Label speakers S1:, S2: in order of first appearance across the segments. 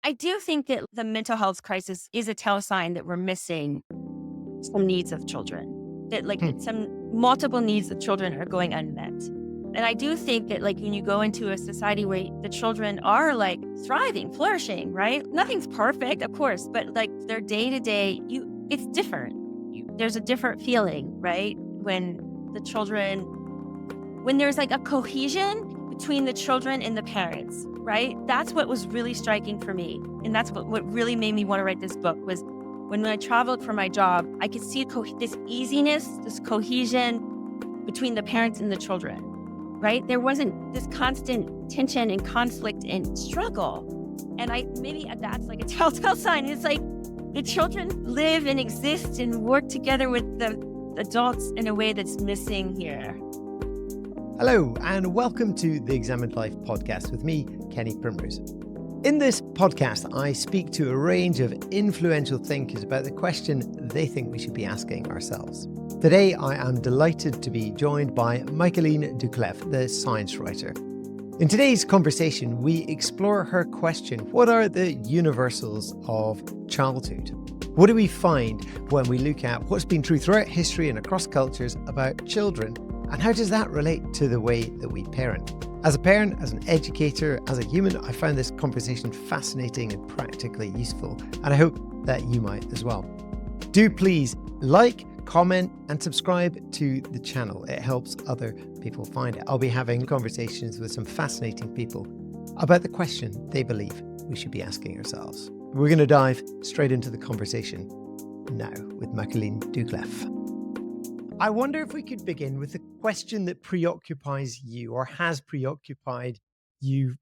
S1: I do think that the mental health crisis is a tell sign that we're missing some needs of children, that like
S2: Hmm.
S1: some multiple needs of children are going unmet. And I do think that like when you go into a society where the children are like thriving, flourishing, right? Nothing's perfect, of course, but like their day to day, it's different. There's a different feeling, right? The children, when there's like a cohesion between the children and the parents, right? That's what was really striking for me. And that's what really made me want to write this book was when I traveled for my job, I could see this easiness, this cohesion between the parents and the children, right? There wasn't this constant tension and conflict and struggle. And maybe that's like a telltale sign. It's like the children live and exist and work together with the adults in a way that's missing here.
S2: Hello, and welcome to the Examined Life podcast with me, Kenny Primrose. In this podcast, I speak to a range of influential thinkers about the question they think we should be asking ourselves. Today, I am delighted to be joined by Michaeleen Doucleff, the science writer. In today's conversation, we explore her question, what are the universals of childhood? What do we find when we look at what's been true throughout history and across cultures about children? And how does that relate to the way that we parent? As a parent, as an educator, as a human, I found this conversation fascinating and practically useful, and I hope that you might as well. Do please like, comment, and subscribe to the channel. It helps other people find it. I'll be having conversations with some fascinating people about the question they believe we should be asking ourselves. We're going to dive straight into the conversation now with Michaeleen Doucleff. I wonder if we could begin with a question that preoccupies you or has preoccupied you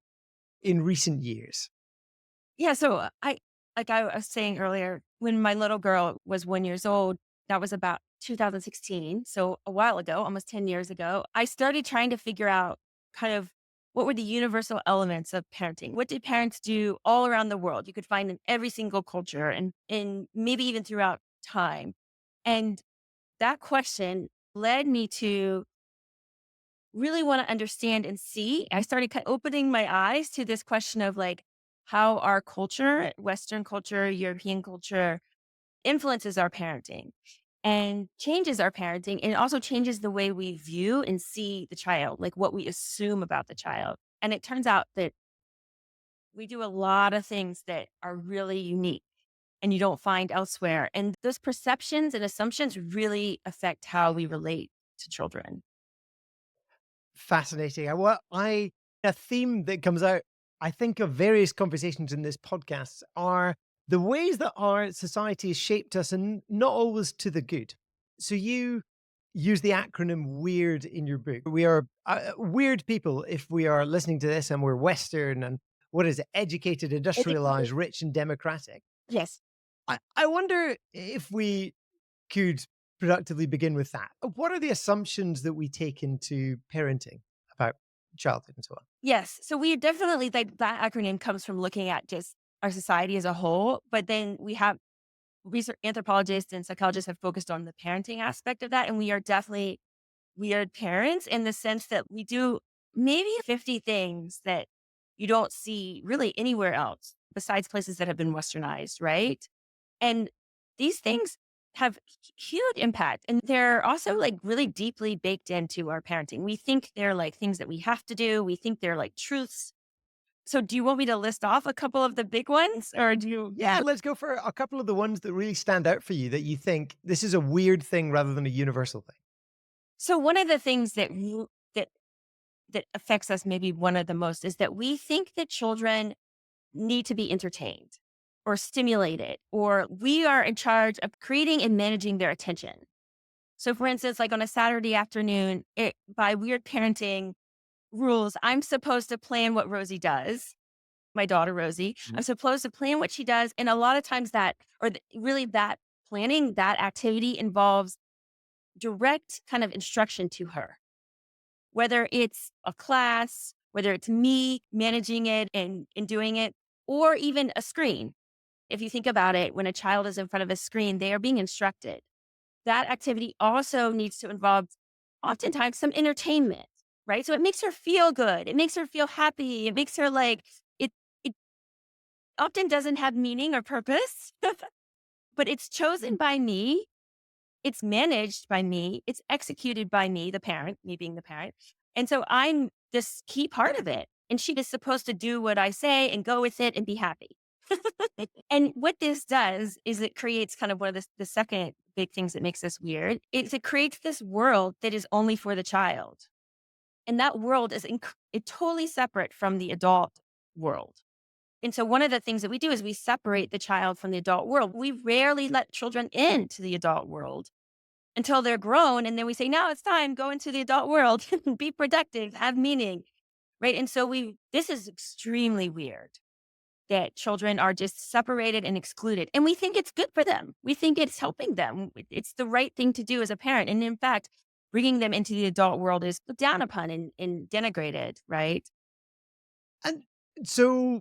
S2: in recent years.
S1: Yeah, so like I was saying earlier, when my little girl was 1 year old, that was about 2016. So a while ago, almost 10 years ago, I started trying to figure out kind of what were the universal elements of parenting? What did parents do all around the world? You could find in every single culture and maybe even throughout time. And that question led me to really want to understand and see. I started opening my eyes to this question of like how our culture, Western culture, European culture, influences our parenting and changes our parenting. And it also changes the way we view and see the child, like what we assume about the child. And it turns out that we do a lot of things that are really unique and you don't find elsewhere. And those perceptions and assumptions really affect how we relate to children.
S2: Fascinating. A theme that comes out, I think, of various conversations in this podcast are the ways that our society has shaped us and not always to the good. So you use the acronym WEIRD in your book. We are weird people if we are listening to this and we're Western and what is it, educated,
S1: Educated.
S2: industrialized, rich and democratic.
S1: Yes.
S2: I wonder if we could productively begin with that. What are the assumptions that we take into parenting about childhood and so on?
S1: Yes. So we definitely like that acronym comes from looking at just our society as a whole, but then we have research anthropologists and psychologists have focused on the parenting aspect of that. And we are definitely weird parents in the sense that we do maybe 50 things that you don't see really anywhere else besides places that have been westernized, right? And these things have huge impact and they're also like really deeply baked into our parenting. We think they're like things that we have to do. We think they're like truths. So do you want me to list off a couple of the big ones or do you?
S2: Yeah, let's go for a couple of the ones that really stand out for you that you think this is a weird thing rather than a universal thing.
S1: So one of the things that that affects us maybe one of the most is that we think that children need to be entertained or stimulated or we are in charge of creating and managing their attention. So for instance, like on a Saturday afternoon, by weird parenting rules, I'm supposed to plan what Rosie does, my daughter Rosie. I'm supposed to plan what she does. And a lot of times really that planning, that activity involves direct kind of instruction to her, whether it's a class, whether it's me managing it and doing it, or even a screen. If you think about it, when a child is in front of a screen, they are being instructed. That activity also needs to involve oftentimes some entertainment, right? So it makes her feel good. It makes her feel happy. It makes her like it often doesn't have meaning or purpose, but it's chosen by me. It's managed by me. It's executed by me, the parent, me being the parent. And so I'm this key part of it. And she is supposed to do what I say and go with it and be happy. And what this does is it creates kind of one of the second big things that makes this weird is it creates this world that is only for the child. And that world is totally separate from the adult world. And so one of the things that we do is we separate the child from the adult world. We rarely let children into the adult world until they're grown. And then we say, now it's time, go into the adult world, be productive, have meaning. Right. And so this is extremely weird that children are just separated and excluded. And we think it's good for them. We think it's helping them. It's the right thing to do as a parent. And in fact, bringing them into the adult world is looked down upon and denigrated. Right.
S2: And so,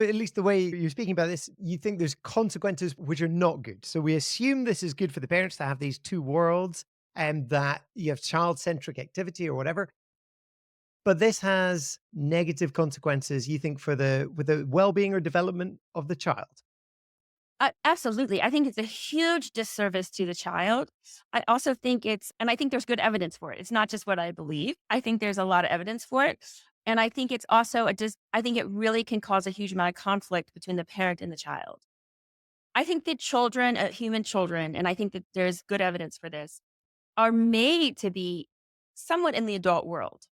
S2: at least the way you're speaking about this, you think there's consequences which are not good. So we assume this is good for the parents to have these two worlds and that you have child centric activity or whatever. But this has negative consequences, you think, for the well being or development of the child.
S1: Absolutely. I think it's a huge disservice to the child. I also think and I think there's good evidence for it. It's not just what I believe. I think there's a lot of evidence for it. And I think it's also I think it really can cause a huge amount of conflict between the parent and the child. I think that children, human children, and I think that there's good evidence for this, are made to be somewhat in the adult world,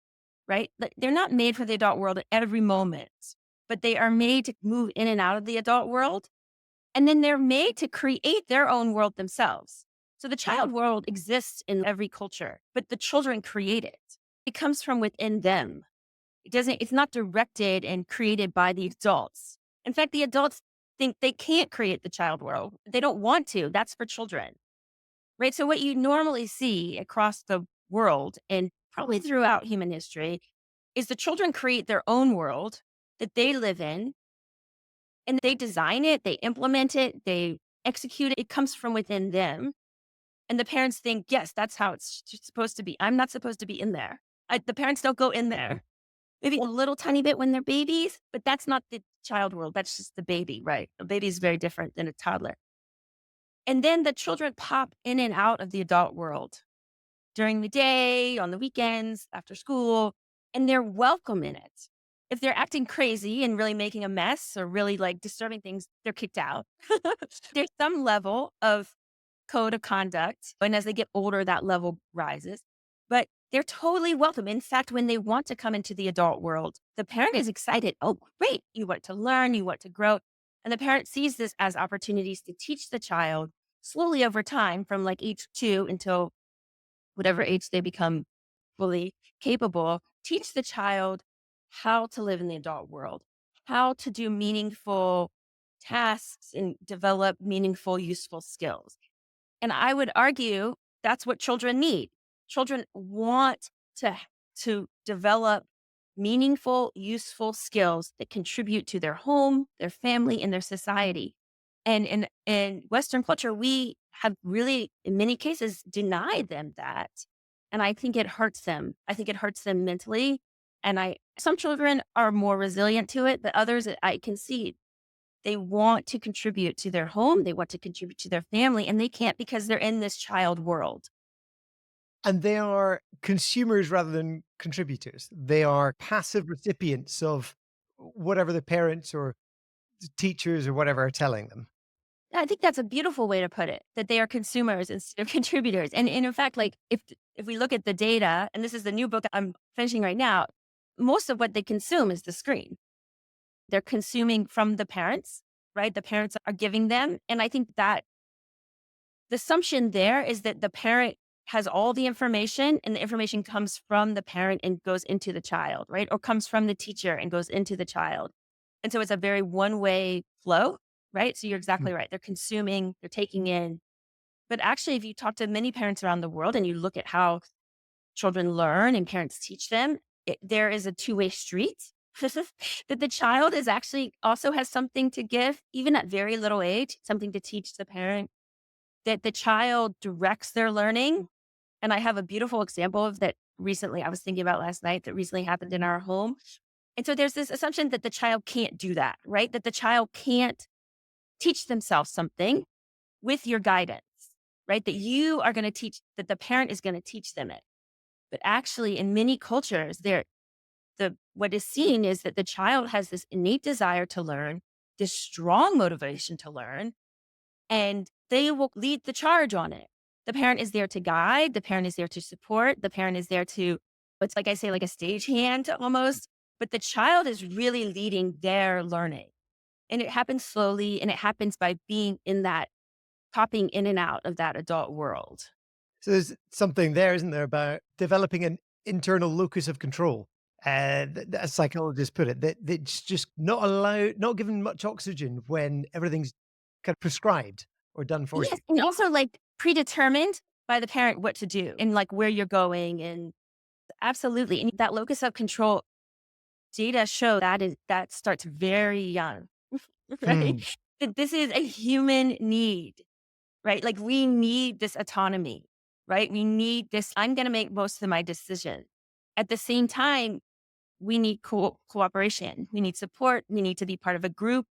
S1: right? Like, they're not made for the adult world at every moment, but they are made to move in and out of the adult world. And then they're made to create their own world themselves. So the child world exists in every culture, but the children create it. It comes from within them. It's not directed and created by the adults. In fact, the adults think they can't create the child world. They don't want to. That's for children. Right. So what you normally see across the world and probably throughout human history is the children create their own world that they live in and they design it, they implement it, they execute it. It comes from within them. And the parents think, yes, that's how it's supposed to be. I'm not supposed to be in there. The parents don't go in there. Maybe a little tiny bit when they're babies, but that's not the child world. That's just the baby, right? A baby is very different than a toddler. And then the children pop in and out of the adult world during the day, on the weekends, after school, and they're welcome in it. If they're acting crazy and really making a mess or really like disturbing things, they're kicked out. There's some level of code of conduct. And as they get older, that level rises. But they're totally welcome. In fact, when they want to come into the adult world, the parent is excited. Oh, great. You want to learn, you want to grow. And the parent sees this as opportunities to teach the child slowly over time from like age 2 until whatever age they become fully capable, teach the child how to live in the adult world, how to do meaningful tasks and develop meaningful, useful skills. And I would argue that's what children need. Children want to develop meaningful, useful skills that contribute to their home, their family, and their society. And in Western culture, we have really, in many cases, denied them that. And I think it hurts them. I think it hurts them mentally. And some children are more resilient to it, but others I can see they want to contribute to their home, they want to contribute to their family, and they can't because they're in this child world.
S2: And they are consumers rather than contributors. They are passive recipients of whatever the parents or teachers or whatever are telling them.
S1: I think that's a beautiful way to put it, that they are consumers instead of contributors. And in fact, like if we look at the data, and this is the new book I'm finishing right now, most of what they consume is the screen. They're consuming from the parents, right? The parents are giving them. And I think that the assumption there is that the parent has all the information and the information comes from the parent and goes into the child, right? Or comes from the teacher and goes into the child. And so it's a very one way flow, right? So you're
S2: Mm.
S1: exactly right. They're consuming, they're taking in. But actually, if you talk to many parents around the world and you look at how children learn and parents teach them, there is a two-way street. That the child is actually also has something to give, even at very little age, something to teach the parent, that the child directs their learning. And I have a beautiful example of that recently I was thinking about last night that recently happened in our home. And so there's this assumption that the child can't do that, right? That the child can't teach themselves something with your guidance, right? That you are going to teach, that the parent is going to teach them it. But actually, in many cultures, what is seen is that the child has this innate desire to learn, this strong motivation to learn, and they will lead the charge on it. The parent is there to guide, the parent is there to support, the parent is there to, it's like I say, like a stagehand almost, but the child is really leading their learning. And it happens slowly, and it happens by being in that, popping in and out of that adult world.
S2: So there's something there, isn't there, about developing an internal locus of control, as psychologists put it, that that's just not given much oxygen when everything's kind of prescribed or done for
S1: Yes,
S2: you.
S1: and also like predetermined by the parent what to do and like where you're going, and absolutely. And that locus of control data show that starts very young, right?
S2: Hmm.
S1: That this is a human need, right? Like we need this autonomy, right? We need this. I'm going to make most of my decisions. At the same time, we need cooperation. We need support. We need to be part of a group.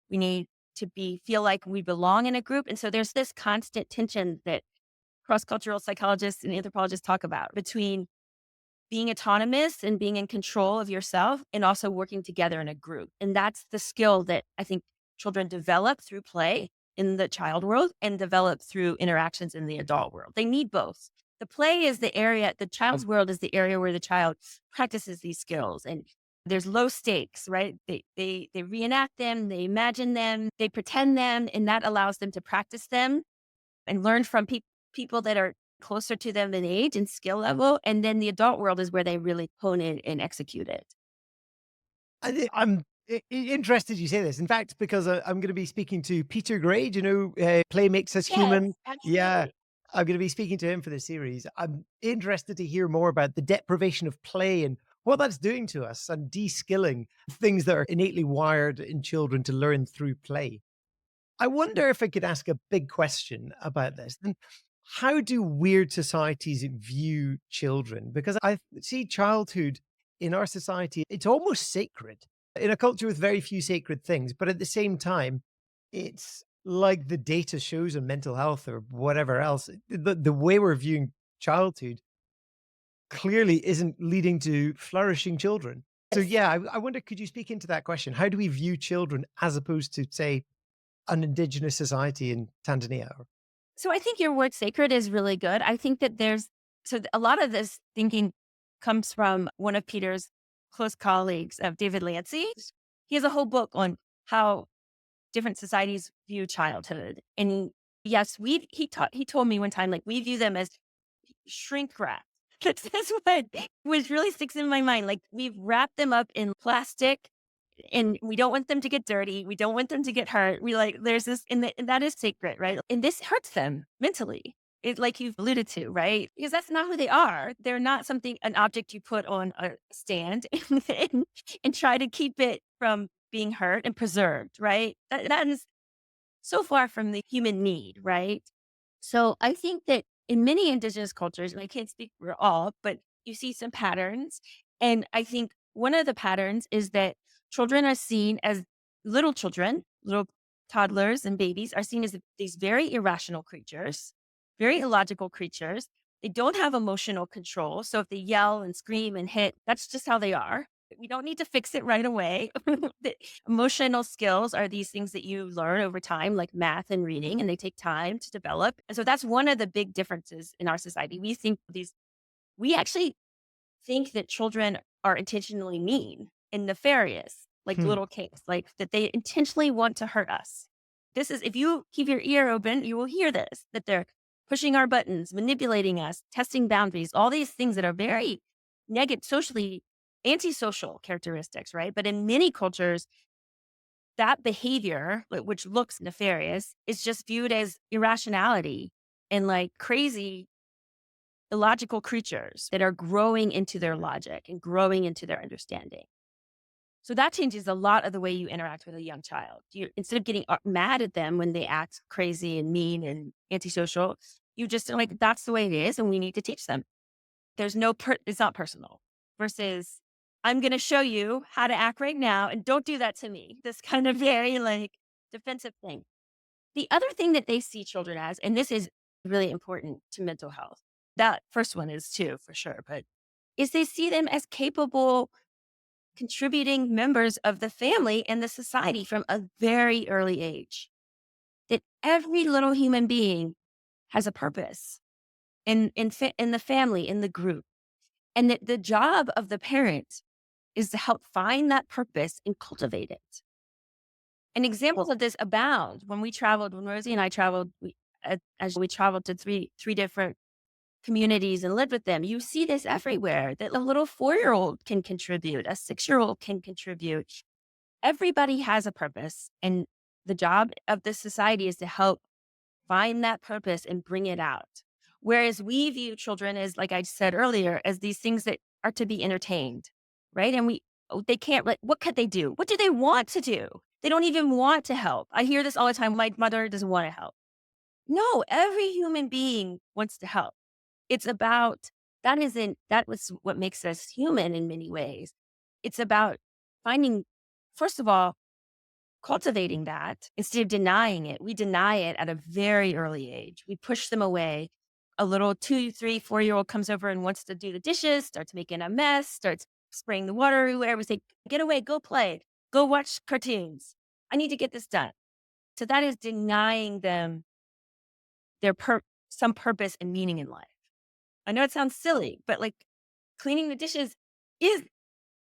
S1: We need to feel like we belong in a group. And so there's this constant tension that cross-cultural psychologists and anthropologists talk about between being autonomous and being in control of yourself and also working together in a group. And that's the skill that I think children develop through play in the child world and develop through interactions in the adult world. They need both. The play is the area, the child's world is the area where the child practices these skills, and there's low stakes, right? They reenact them, they imagine them, they pretend them, and that allows them to practice them and learn from people that are closer to them in age and skill level. And then the adult world is where they really hone it and execute it.
S2: I'm interested you say this. In fact, because I'm going to be speaking to Peter Gray, do you know, Play Makes Us
S1: Yes,
S2: Human. Yeah,
S1: absolutely.
S2: I'm going to be speaking to him for this series. I'm interested to hear more about the deprivation of play and what that's doing to us and de-skilling things that are innately wired in children to learn through play. I wonder if I could ask a big question about this. Then how do weird societies view children? Because I see childhood in our society, it's almost sacred in a culture with very few sacred things. But at the same time, it's like the data shows on mental health or whatever else. The way we're viewing childhood clearly isn't leading to flourishing children. So,
S1: Yes.
S2: yeah, I wonder, could you speak into that question? How do we view children as opposed to, say, an indigenous society in Tanzania?
S1: So I think your word sacred is really good. I think that a lot of this thinking comes from one of Peter's close colleagues, of David Lancy. He has a whole book on how different societies view childhood. And yes, he told me one time, like, we view them as shrink wrap. That's what was really sticks in my mind. Like, we've wrapped them up in plastic and we don't want them to get dirty. We don't want them to get hurt. We like, there's this, and that is sacred, right? And this hurts them mentally. It, like you've alluded to, right? Because that's not who they are. They're not an object you put on a stand and try to keep it from being hurt and preserved, right? That is so far from the human need, right? So I think that in many indigenous cultures, and I can't speak for all, but you see some patterns. And I think one of the patterns is that children are seen as little toddlers and babies are seen as these very irrational creatures, very illogical creatures. They don't have emotional control. So if they yell and scream and hit, that's just how they are. We don't need to fix it right away. The emotional skills are these things that you learn over time, like math and reading, and they take time to develop. And so that's one of the big differences in our society. We actually think that children are intentionally mean and nefarious, like
S2: Hmm.
S1: little kids, like that they intentionally want to hurt us. If you keep your ear open, you will hear this, that they're pushing our buttons, manipulating us, testing boundaries, all these things that are very negative, socially antisocial characteristics, right? But in many cultures, that behavior, which looks nefarious, is just viewed as irrationality and like crazy, illogical creatures that are growing into their logic and growing into their understanding. So that changes a lot of the way you interact with a young child. Instead of getting mad at them when they act crazy and mean and antisocial, you just are like, that's the way it is, and we need to teach them. It's not personal versus I'm going to show you how to act right now and don't do that to me. This kind of very like defensive thing. The other thing that they see children as, and this is really important to mental health, that first one is too, for sure, but is they see them as capable, contributing members of the family and the society from a very early age. That every little human being has a purpose in the family, in the group. And that the job of the parent is to help find that purpose and cultivate it. And examples of this abound. When Rosie and I traveled, as we traveled to three different communities and lived with them, you see this everywhere that a little 4-year-old can contribute, a 6-year-old can contribute. Everybody has a purpose. And the job of this society is to help find that purpose and bring it out. Whereas we view children as, like I said earlier, as these things that are to be entertained, right? And they can't, like, what could they do? What do they want to do? They don't even want to help. I hear this all the time. My mother doesn't want to help. No, every human being wants to help. It's about, that was what makes us human in many ways. It's about finding, first of all, cultivating that instead of denying it. We deny it at a very early age. We push them away. A little 2, 3, 4-year-old comes over and wants to do the dishes, starts making a mess, starts spraying the water everywhere. We say, get away, go play, go watch cartoons. I need to get this done. So that is denying them some purpose and meaning in life. I know it sounds silly, but like cleaning the dishes is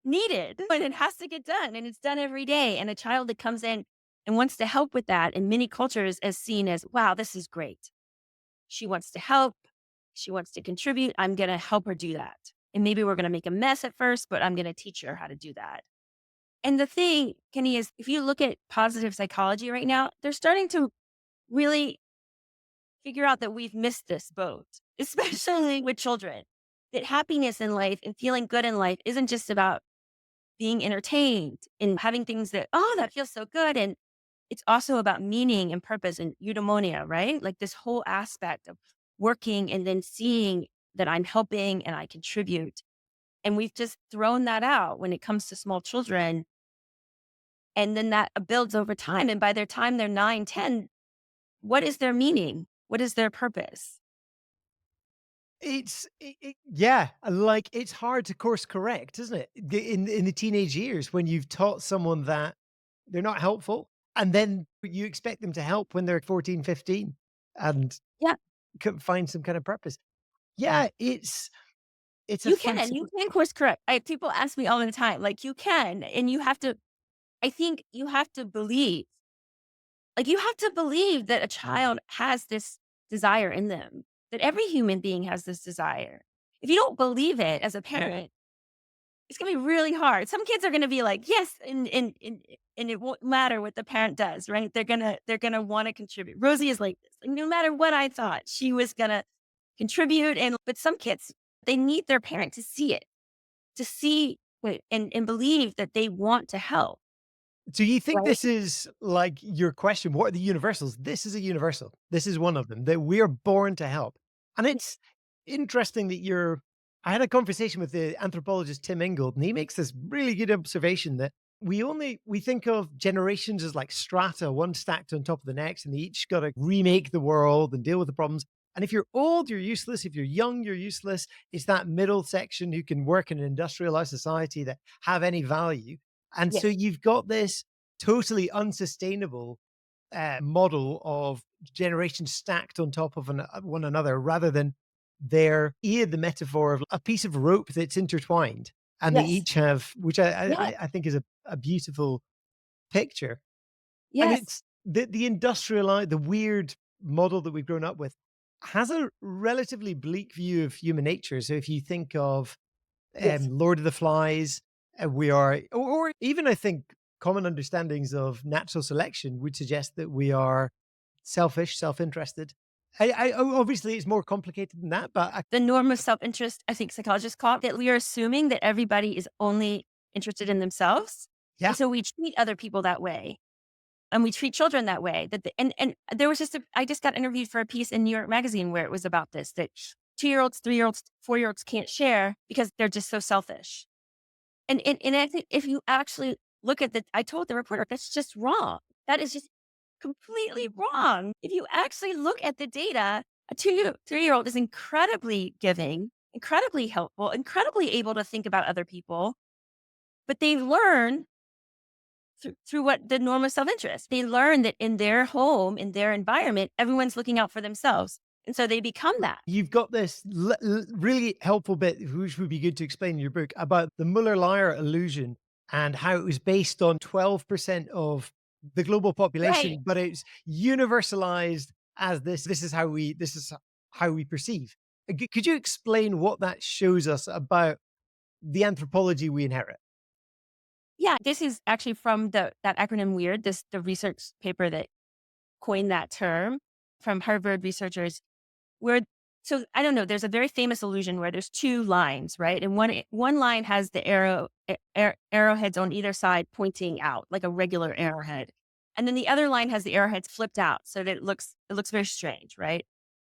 S1: needed and it has to get done and it's done every day. And a child that comes in and wants to help with that in many cultures is seen as, wow, this is great. She wants to help. She wants to contribute. I'm going to help her do that. And maybe we're going to make a mess at first, but I'm going to teach her how to do that. And the thing, Kenny, is if you look at positive psychology right now, they're starting to really figure out that we've missed this boat, especially with children. That happiness in life and feeling good in life isn't just about being entertained and having things that, oh, that feels so good. And it's also about meaning and purpose and eudaimonia, right? Like this whole aspect of working and then seeing that I'm helping and I contribute. And we've just thrown that out when it comes to small children. And then that builds over time. And by the time they're 9, 10, what is their meaning? What is their purpose?
S2: Yeah, like it's hard to course correct, isn't it? In the teenage years when you've taught someone that they're not helpful, and then you expect them to help when they're 14, 15, and
S1: Yeah,
S2: find some kind of purpose. Yeah, it's a
S1: you
S2: fascinating.
S1: can course correct. People ask me all the time, like you can, and you have to, I think you have to believe, like you have to believe that a child has this desire in them, that every human being has this desire. If you don't believe it as a parent, it's gonna be really hard. Some kids are gonna be like, yes, and it won't matter what the parent does, right? They're gonna want to contribute. Rosie is like this. Like, no matter what I thought, she was gonna contribute. And but some kids, they need their parent to see it, to see and believe that they want to help,
S2: Do you think
S1: right?
S2: this is like your question? What are the universals? This is a universal. This is one of them that we are born to help. And it's interesting that I had a conversation with the anthropologist Tim Ingold, and he makes this really good observation that we think of generations as like strata, one stacked on top of the next, and they each got to remake the world and deal with the problems. And if you're old, you're useless. If you're young, you're useless. It's that middle section who can work in an industrialized society that have any value. And so
S1: Yes,
S2: you've got this totally unsustainable model of generations stacked on top of one another rather than here the metaphor of a piece of rope that's intertwined and they
S1: yes,
S2: each have, which
S1: yeah,
S2: I think is a beautiful picture. And
S1: yes,
S2: it's the industrialized, the weird model that we've grown up with has a relatively bleak view of human nature. So if you think of
S1: yes,
S2: Lord of the Flies, we are, or even I think common understandings of natural selection would suggest that we are selfish, self-interested. Obviously, it's more complicated than that, but
S1: the norm of self-interest, I think psychologists call it, that we are assuming that everybody is only interested in themselves. And
S2: yeah,
S1: so we treat other people that way. And we treat children that way. And there was I just got interviewed for a piece in New York Magazine where it was about this, that 2-year-olds, 3-year-olds, 4-year-olds can't share because they're just so selfish. And I think if you actually look at I told the reporter, that's just wrong. That is just completely wrong. If you actually look at the data, a 3-year-old is incredibly giving, incredibly helpful, incredibly able to think about other people, but they learn through what the norm of self-interest. They learn that in their home, in their environment, everyone's looking out for themselves. And so they become that.
S2: You've got this really helpful bit, which would be good to explain in your book, about the Muller-Lyer illusion and how it was based on 12% of the global
S1: Right.
S2: population, but it's universalized as this is how we perceive. Could you explain what that shows us about the anthropology we inherit?
S1: Yeah. This is actually from that acronym WEIRD, the research paper that coined that term from Harvard researchers. Where so I don't know, there's a very famous illusion where there's 2 lines, right? And one line has the arrowheads on either side pointing out like a regular arrowhead. And then the other line has the arrowheads flipped out so that it looks very strange, right?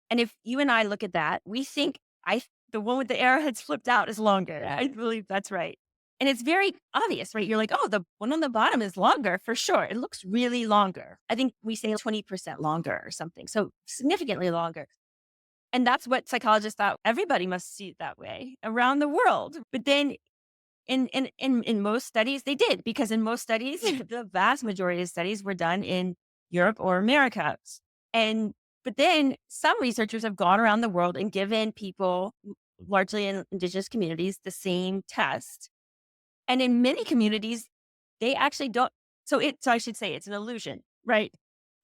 S1: And if you and I look at that, we think the one with the arrowheads flipped out is longer. I believe that's right. And it's very obvious, right? You're like, oh, the one on the bottom is longer for sure. It looks really longer. I think we say 20% longer or something. So significantly longer. And that's what psychologists thought everybody must see it that way around the world. But then in most studies, they did, because in most studies, the vast majority of studies were done in Europe or Americas. And but then some researchers have gone around the world and given people, largely in indigenous communities, the same test. And in many communities, they actually don't. So I should say it's an illusion, right?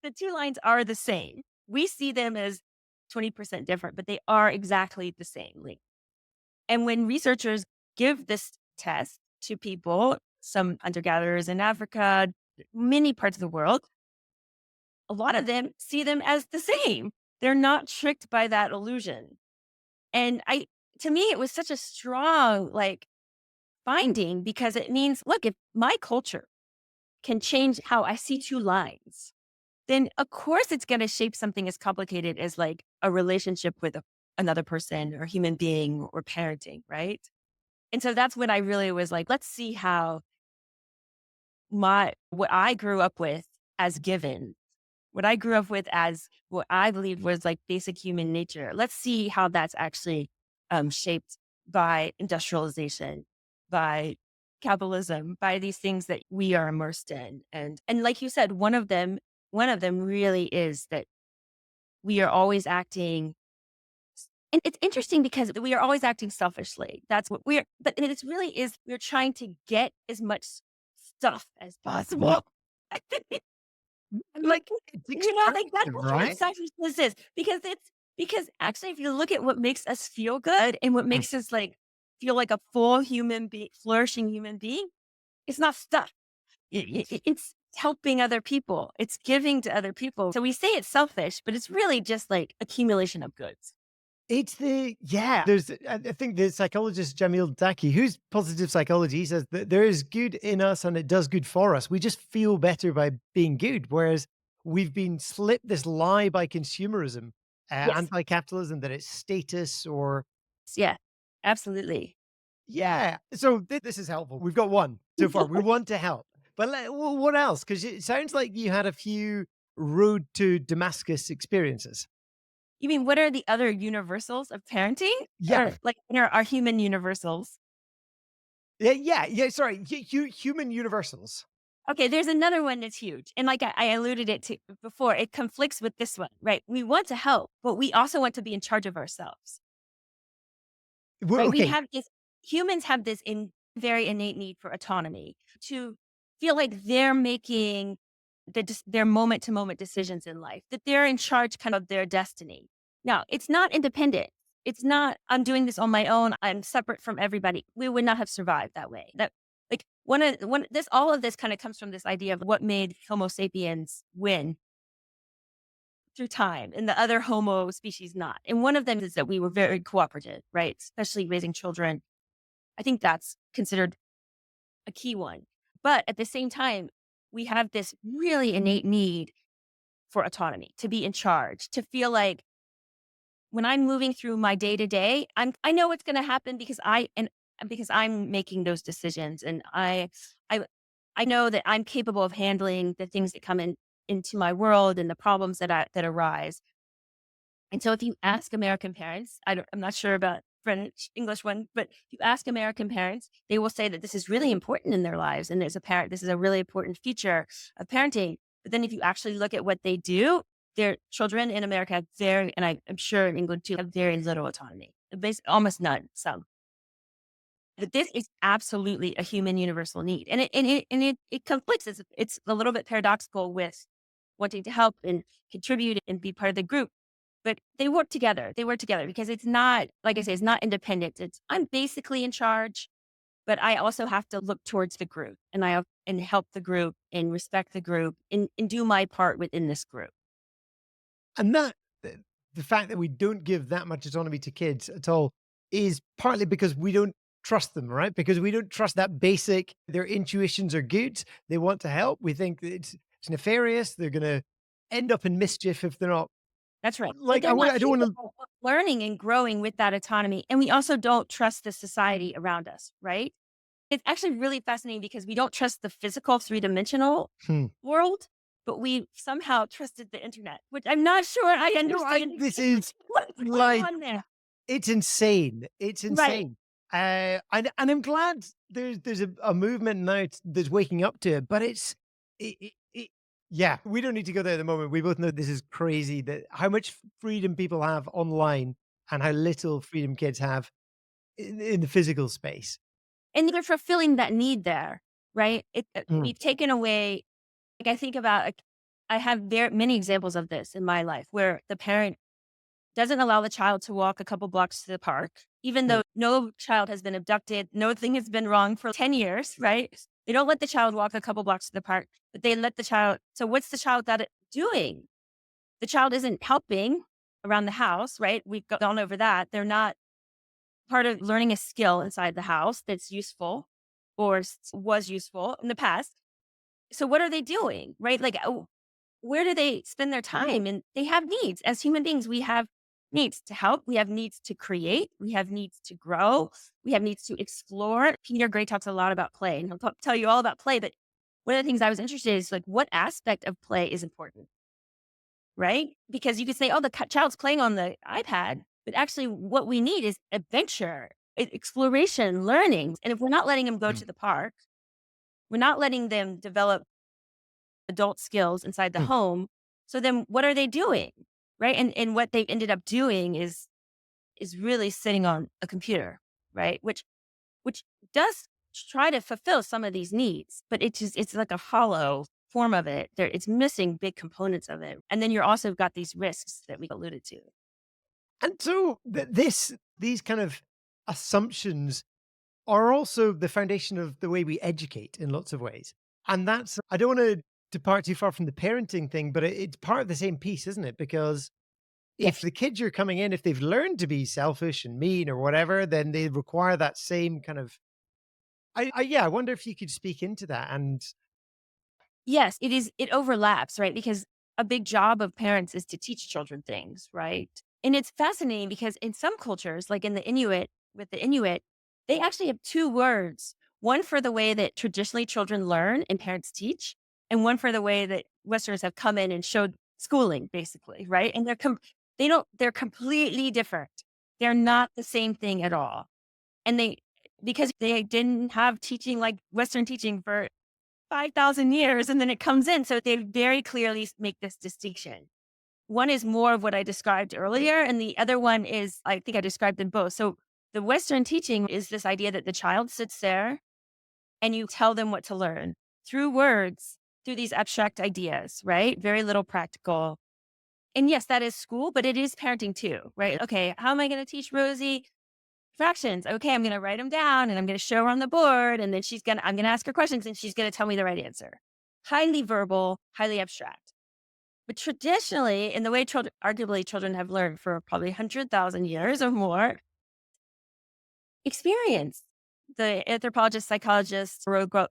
S1: The 2 lines are the same. We see them as 20% different, but they are exactly the same length. And when researchers give this test to people, some hunter gatherers in Africa, many parts of the world, a lot of them see them as the same. They're not tricked by that illusion. And to me, it was such a strong, like, finding, because it means, look, if my culture can change how I see 2 lines, then of course it's going to shape something as complicated as like a relationship with another person or human being or parenting, right? And so that's when I really was like, let's see how what I grew up with as given, what I grew up with as what I believe was like basic human nature. Let's see how that's actually shaped by industrialization, by capitalism, by these things that we are immersed in. And like you said, one of them really is that we are always acting. And it's interesting because we are always acting selfishly. That's what but it really is, we're trying to get as much stuff as possible.
S2: Like,
S1: Like,
S2: it's
S1: like that's
S2: extractive,
S1: what
S2: right?
S1: selfishness is, because actually, if you look at what makes us feel good and what
S2: Mm.
S1: makes us like feel like a full human being, flourishing human being, it's not stuff. It's helping other people. It's giving to other people. So we say it's selfish, but it's really just like accumulation of goods.
S2: It's there's I think the psychologist Jamil Daki, who's positive psychology, he says that there is good in us and it does good for us. We just feel better by being good. Whereas we've been slipped this lie by consumerism,
S1: Yes.
S2: anti-capitalism, that it's status or
S1: Yeah. Absolutely.
S2: yeah. So this is helpful. We've got one so far. We want to help, but what else? Because it sounds like you had a few road to Damascus experiences.
S1: You mean, what are the other universals of parenting,
S2: Yeah.
S1: or like our human universals?
S2: Yeah. Sorry, human universals.
S1: Okay, there's another one that's huge. And like I alluded it to before, it conflicts with this one, right? We want to help, but we also want to be in charge of ourselves, right? We
S2: Okay.
S1: have this, humans have this very innate need for autonomy, to feel like they're making their moment to moment decisions in life, that they're in charge kind of their destiny. Now, it's not independent. It's not, I'm doing this on my own. I'm separate from everybody. We would not have survived that way. That like all of this kind of comes from this idea of what made Homo sapiens win through time and the other Homo species not. And one of them is that we were very cooperative, right? Especially raising children. I think that's considered a key one. But at the same time, we have this really innate need for autonomy, to be in charge, to feel like when I'm moving through my day to day, I know what's going to happen, because because I'm making those decisions, and I I know that I'm capable of handling the things that come into my world and the problems that arise. And so if you ask American parents, I'm not sure about French, English one, but if you ask American parents, they will say that this is really important in their lives. And there's a parent, this is a really important feature of parenting. But then if you actually look at what they do, their children in America have very, and I'm sure in England too, have very little autonomy, almost none, some. But this is absolutely a human universal need. And it conflicts. It's a little bit paradoxical with wanting to help and contribute and be part of the group. But they work together. They work together because it's not, like I say, it's not independent. It's I'm basically in charge, but I also have to look towards the group and help the group and respect the group and do my part within this group.
S2: And that the fact that we don't give that much autonomy to kids at all is partly because we don't trust them, right? Because we don't trust that basic their intuitions are good, they want to help. We think that it's nefarious, they're gonna end up in mischief if they're not
S1: That's right. But
S2: like
S1: they're not
S2: I don't wanna.
S1: capable of learning and growing with that autonomy. And we also don't trust the society around us, right? It's actually really fascinating because we don't trust the physical three-dimensional
S2: Hmm.
S1: world, but we somehow trusted the internet, which I'm not sure I
S2: No, I
S1: understand
S2: this is
S1: what's going
S2: like
S1: on there.
S2: it's insane. It's
S1: Right.
S2: insane. And I'm glad there's a movement now that's waking up to it, but yeah, we don't need to go there at the moment. We both know this is crazy that how much freedom people have online and how little freedom kids have in the physical space.
S1: And they're fulfilling that need there, right?
S2: Mm,
S1: We've taken away, like I think about, like, I have very many examples of this in my life where the parent doesn't allow the child to walk a couple blocks to the park, even
S2: mm,
S1: though no child has been abducted, no thing has been wrong for 10 years, right? They don't let the child walk a couple blocks to the park, but they let the child. So what's the child doing? The child isn't helping around the house, right? We've gone over that. They're not part of learning a skill inside the house that's useful or was useful in the past. So what are they doing, right? Like, where do they spend their time? And they have needs. As human beings, we have needs to help. We have needs to create. We have needs to grow. We have needs to explore. Peter Gray talks a lot about play, and he'll tell you all about play. But one of the things I was interested in is like, what aspect of play is important, right? Because you could say, oh, the child's playing on the iPad, but actually, what we need is adventure, exploration, learning. And if we're not letting them go
S2: mm,
S1: to the park, we're not letting them develop adult skills inside the
S2: mm.
S1: home. So then what are they doing? Right. And what they've ended up doing is really sitting on a computer, right? Which does try to fulfill some of these needs, but it's like a hollow form of it. It's missing big components of it. And then you're also got these risks that we alluded to.
S2: And so these kind of assumptions are also the foundation of the way we educate in lots of ways. And that's I don't want to depart too far from the parenting thing, but it's part of the same piece, isn't it? Because if
S1: Yes.
S2: the kids are coming in, if they've learned to be selfish and mean or whatever, then they require that same kind of I wonder if you could speak into that and
S1: Yes, it is. It overlaps, right? Because a big job of parents is to teach children things, right? And it's fascinating because in some cultures, like in the Inuit, with the Inuit, they actually have two words, one for the way that traditionally children learn and parents teach, and one for the way that Westerners have come in and showed schooling, basically, right? And they don't, they're completely different. They're not the same thing at all. And because they didn't have teaching like Western teaching for 5,000 years, and then it comes in. So they very clearly make this distinction. One is more of what I described earlier, and the other one is, I think I described them both. So the Western teaching is this idea that the child sits there and you tell them what to learn through words, through these abstract ideas, right? Very little practical. And yes, that is school, but it is parenting too, right? Okay, how am I going to teach Rosie fractions? Okay, I'm going to write them down and I'm going to show her on the board. And then I'm going to ask her questions and she's going to tell me the right answer. Highly verbal, highly abstract. But traditionally, in the way arguably children have learned for probably 100,000 years or more, experience. The anthropologist, psychologist, Barbara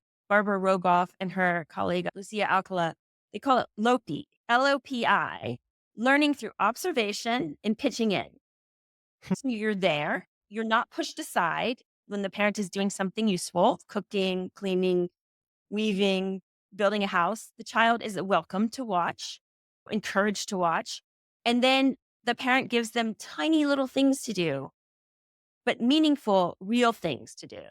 S1: Rogoff and her colleague, Lucia Alcala, they call it LOPI, LOPI, learning through observation and pitching in. So you're there, you're not pushed aside. when the parent is doing something useful, cooking, cleaning, weaving, building a house, the child is welcome to watch, encouraged to watch. And then the parent gives them tiny little things to do, but meaningful, real things to do.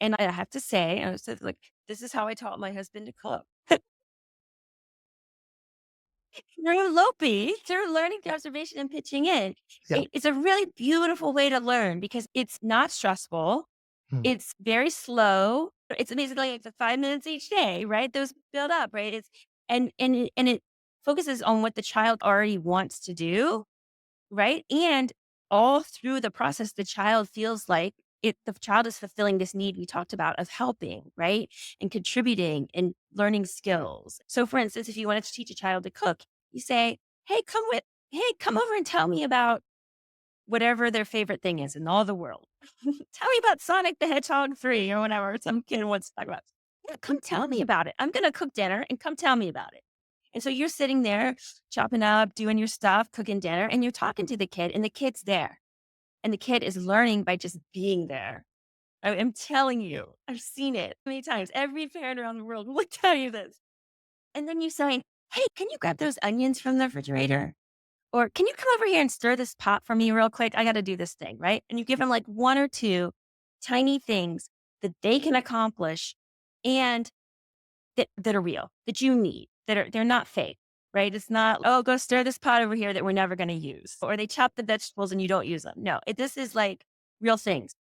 S1: And I have to say, I was like, this is how I taught my husband to cook. Through Lopi, through learning through observation and pitching in.
S2: Yeah.
S1: It's a really beautiful way to learn because it's not stressful.
S2: Hmm.
S1: It's very slow. It's basically like the 5 minutes each day, right? Those build up, right? And it focuses on what the child already wants to do, right? And all through the process, the child feels like the child is fulfilling this need we talked about of helping, right? And contributing and learning skills. So for instance, if you wanted to teach a child to cook, you say, hey, come over and tell me about whatever their favorite thing is in all the world. Tell me about Sonic the Hedgehog 3 or whatever some kid wants to talk about. Yeah, come tell me about it. I'm going to cook dinner and come tell me about it. And so you're sitting there chopping up, doing your stuff, cooking dinner, and you're talking to the kid, and the kid's there. And the kid is learning by just being there. I am telling you, I've seen it many times. Every parent around the world will tell you this. And then you say, hey, can you grab those onions from the refrigerator? Or can you come over here and stir this pot for me real quick? I got to do this thing, right? And you give them like one or two tiny things that they can accomplish and that are real, that you need, they're not fake, right? It's not, oh, go stir this pot over here that we're never going to use. Or they chop the vegetables and you don't use them. No, this is like real things.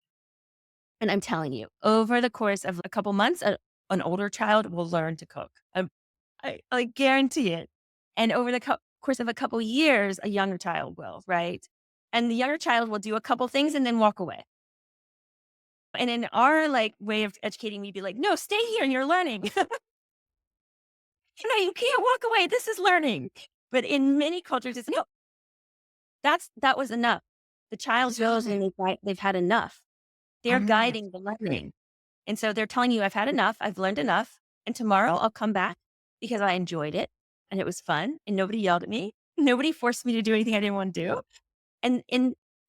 S1: And I'm telling you, over the course of a couple months, an older child will learn to cook. I guarantee it. And over the course of a couple years, a younger child will, right? And the younger child will do a couple things and then walk away. And in our like way of educating, we'd be like, no, stay here and you're learning. No, you can't walk away. This is learning. But in many cultures, it's no, that was enough. The child feels and they've had enough. They're
S2: Mm.
S1: guiding the learning. And so they're telling you, I've had enough. I've learned enough. And tomorrow I'll come back because I enjoyed it and it was fun and nobody yelled at me. Nobody forced me to do anything I didn't want to do.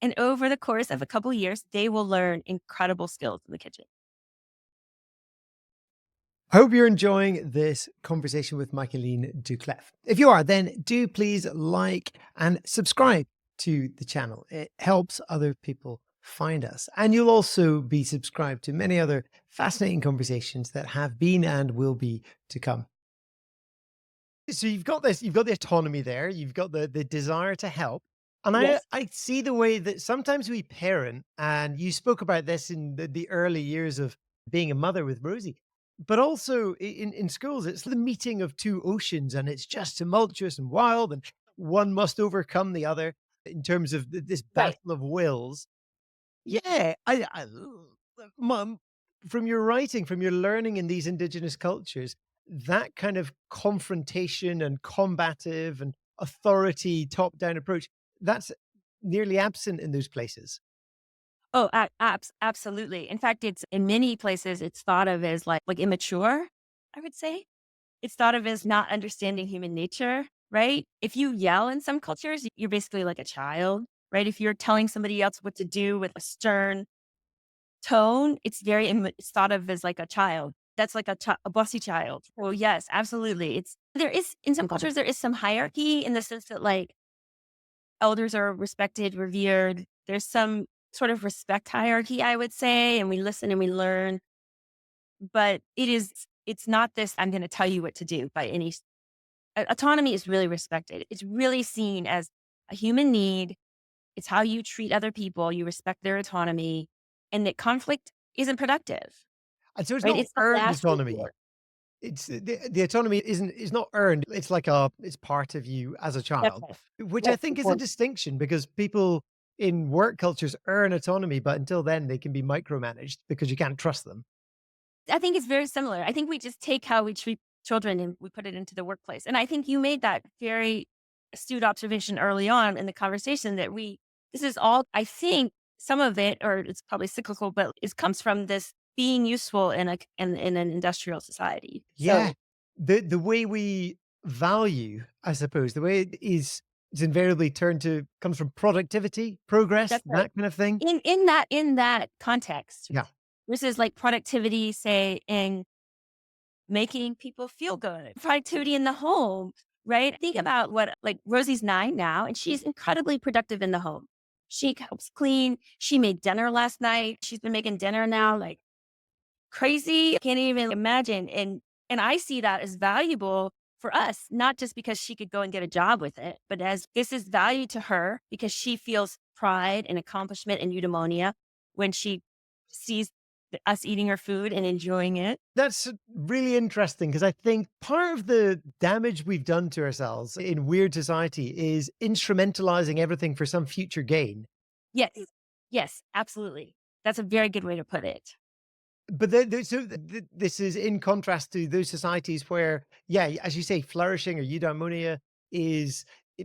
S1: And over the course of a couple of years, they will learn incredible skills in the kitchen.
S2: I hope you're enjoying this conversation with Michaeleen Doucleff. If you are, then do please like and subscribe to the channel. It helps other people find us. And you'll also be subscribed to many other fascinating conversations that have been and will be to come. So you've got this, you've got the autonomy there, you've got the desire to help. And
S1: Yes.
S2: I see the way that sometimes we parent, and you spoke about this in the early years of being a mother with Rosie, but also in schools, it's the meeting of two oceans and it's just tumultuous and wild, and one must overcome the other in terms of this
S1: Right.
S2: battle of wills. Yeah, Mum, from your writing, from your learning in these indigenous cultures, that kind of confrontation and combative and authority top-down approach, that's nearly absent in those places.
S1: Oh, absolutely. In fact, it's in many places, it's thought of as like immature, I would say. It's thought of as not understanding human nature, right? If you yell in some cultures, you're basically like a child, right? If you're telling somebody else what to do with a stern tone, it's thought of as like a child. That's like a bossy child. Well, yes, absolutely. There is in some cultures there is some hierarchy in the sense that like elders are respected, revered. There's some sort of respect hierarchy, I would say, and we listen and we learn. But it's not this. I'm going to tell you what to do by any. Autonomy is really respected. It's really seen as a human need. It's how you treat other people. You respect their autonomy, and that conflict isn't productive.
S2: And so it's
S1: Right?
S2: not
S1: It's the
S2: earned
S1: last
S2: autonomy.
S1: resort.
S2: It's the autonomy is not earned. It's like it's part of you as a
S1: That's
S2: child,
S1: right.
S2: which I
S1: Yes,
S2: think is a
S1: important.
S2: distinction because people in work cultures earn autonomy, but until then they can be micromanaged because you can't trust them.
S1: I think it's very similar. I think we just take how we treat children and we put it into the workplace. And I think you made that very astute observation early on in the conversation that this is all, I think some of it, or it's probably cyclical, but it comes from this being useful in an industrial society.
S2: Yeah.
S1: So
S2: The way we value, I suppose, the way it is it's invariably comes from productivity, progress,
S1: That's right.
S2: that kind of thing.
S1: In that context,
S2: Yeah.
S1: versus like productivity, say in making people feel good, productivity in the home, right? Think about what like Rosie's 9 now, and she's incredibly productive in the home. She helps clean. She made dinner last night. She's been making dinner now like crazy. I can't even imagine. And I see that as valuable for us, not just because she could go and get a job with it, but as this is value to her because she feels pride and accomplishment and eudaimonia when she sees us eating her food and enjoying it.
S2: That's really interesting because I think part of the damage we've done to ourselves in weird society is instrumentalizing everything for some future gain.
S1: Yes. Yes, absolutely. That's a very good way to put it.
S2: But this is in contrast to those societies where, yeah, as you say, flourishing or eudaimonia is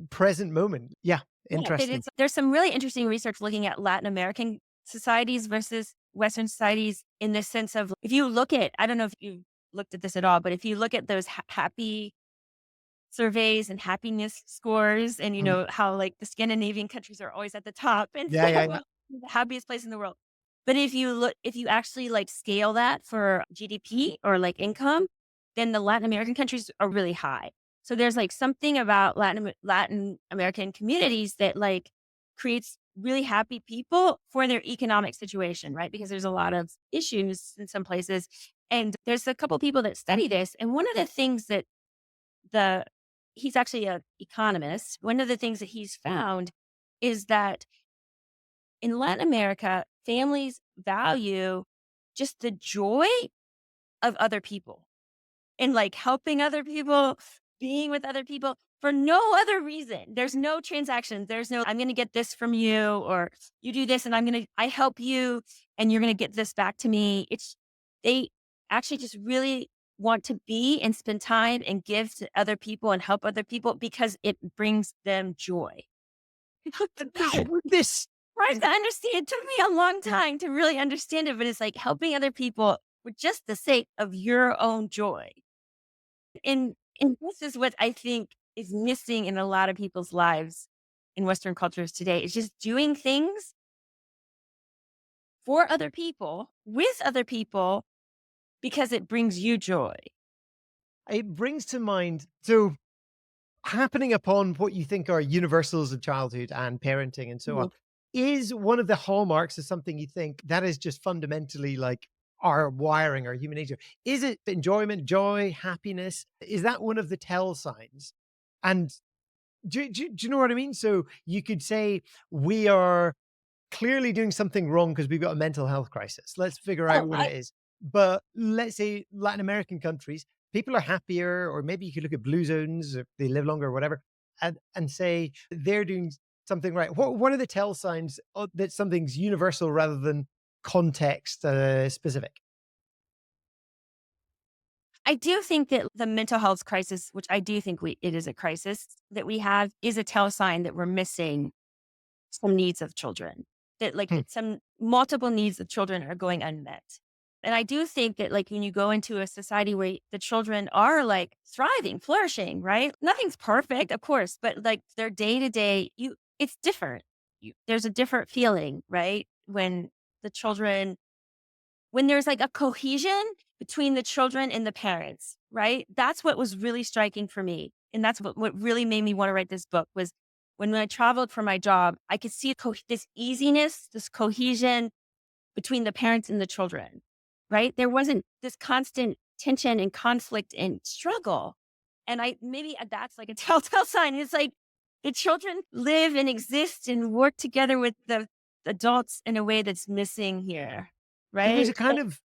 S2: present moment. Yeah,
S1: Yeah,
S2: interesting.
S1: there's some really interesting research looking at Latin American societies versus Western societies in the sense of if you look at, I don't know if you looked at this at all, but if you look at those happy surveys and happiness scores and you
S2: Mhm.
S1: know how like the Scandinavian countries are always at the top and
S2: Yeah, yeah, yeah.
S1: well, the happiest place in the world. But if you actually like scale that for GDP or like income, then the Latin American countries are really high. So there's like something about Latin American communities that like creates really happy people for their economic situation, right? Because there's a lot of issues in some places. And there's a couple people that study this. And one of the things that the he's actually an economist. One of the things that he's found is that in Latin America, families value just the joy of other people and like helping other people, being with other people for no other reason. There's no transactions. There's no, I'm going to get this from you or you do this and I help you and you're going to get this back to me. They actually just really want to be and spend time and give to other people and help other people because it brings them joy.
S2: This
S1: Hard to understand. It took me a long time to really understand it, but it's like helping other people for just the sake of your own joy. And this is what I think is missing in a lot of people's lives in Western cultures today. Is just doing things for other people, with other people, because it brings you joy.
S2: it brings to mind so happening upon what you think are universals of childhood and parenting and so on
S1: Mhm.
S2: is one of the hallmarks of something you think that is just fundamentally like our wiring, our human nature. Is it enjoyment, joy, happiness? Is that one of the tell signs? And do you know what I mean? So you could say we are clearly doing something wrong because we've got a mental health crisis. Let's figure out
S1: Oh,
S2: what it is. But let's say Latin American countries, people are happier, or maybe you could look at blue zones, if they live longer or whatever, and say they're doing something right. What are the tell signs that something's universal rather than context specific?
S1: I do think that the mental health crisis, which I do think it is a crisis that we have, is a tell sign that we're missing some needs of children. That like
S2: Hmm.
S1: some multiple needs of children are going unmet. And I do think that like when you go into a society where the children are like thriving, flourishing, right? Nothing's perfect, of course, but like their day to day, you it's different. There's a different feeling, right? The children when there's like a cohesion between the children and the parents, right? That's what was really striking for me. And that's what really made me want to write this book was when I traveled for my job, I could see this easiness, this cohesion between the parents and the children, right? There wasn't this constant tension and conflict and struggle. And maybe that's like a telltale sign. It's like the children live and exist and work together with the adults in a way that's missing here,
S2: So there's a
S1: right?
S2: kind of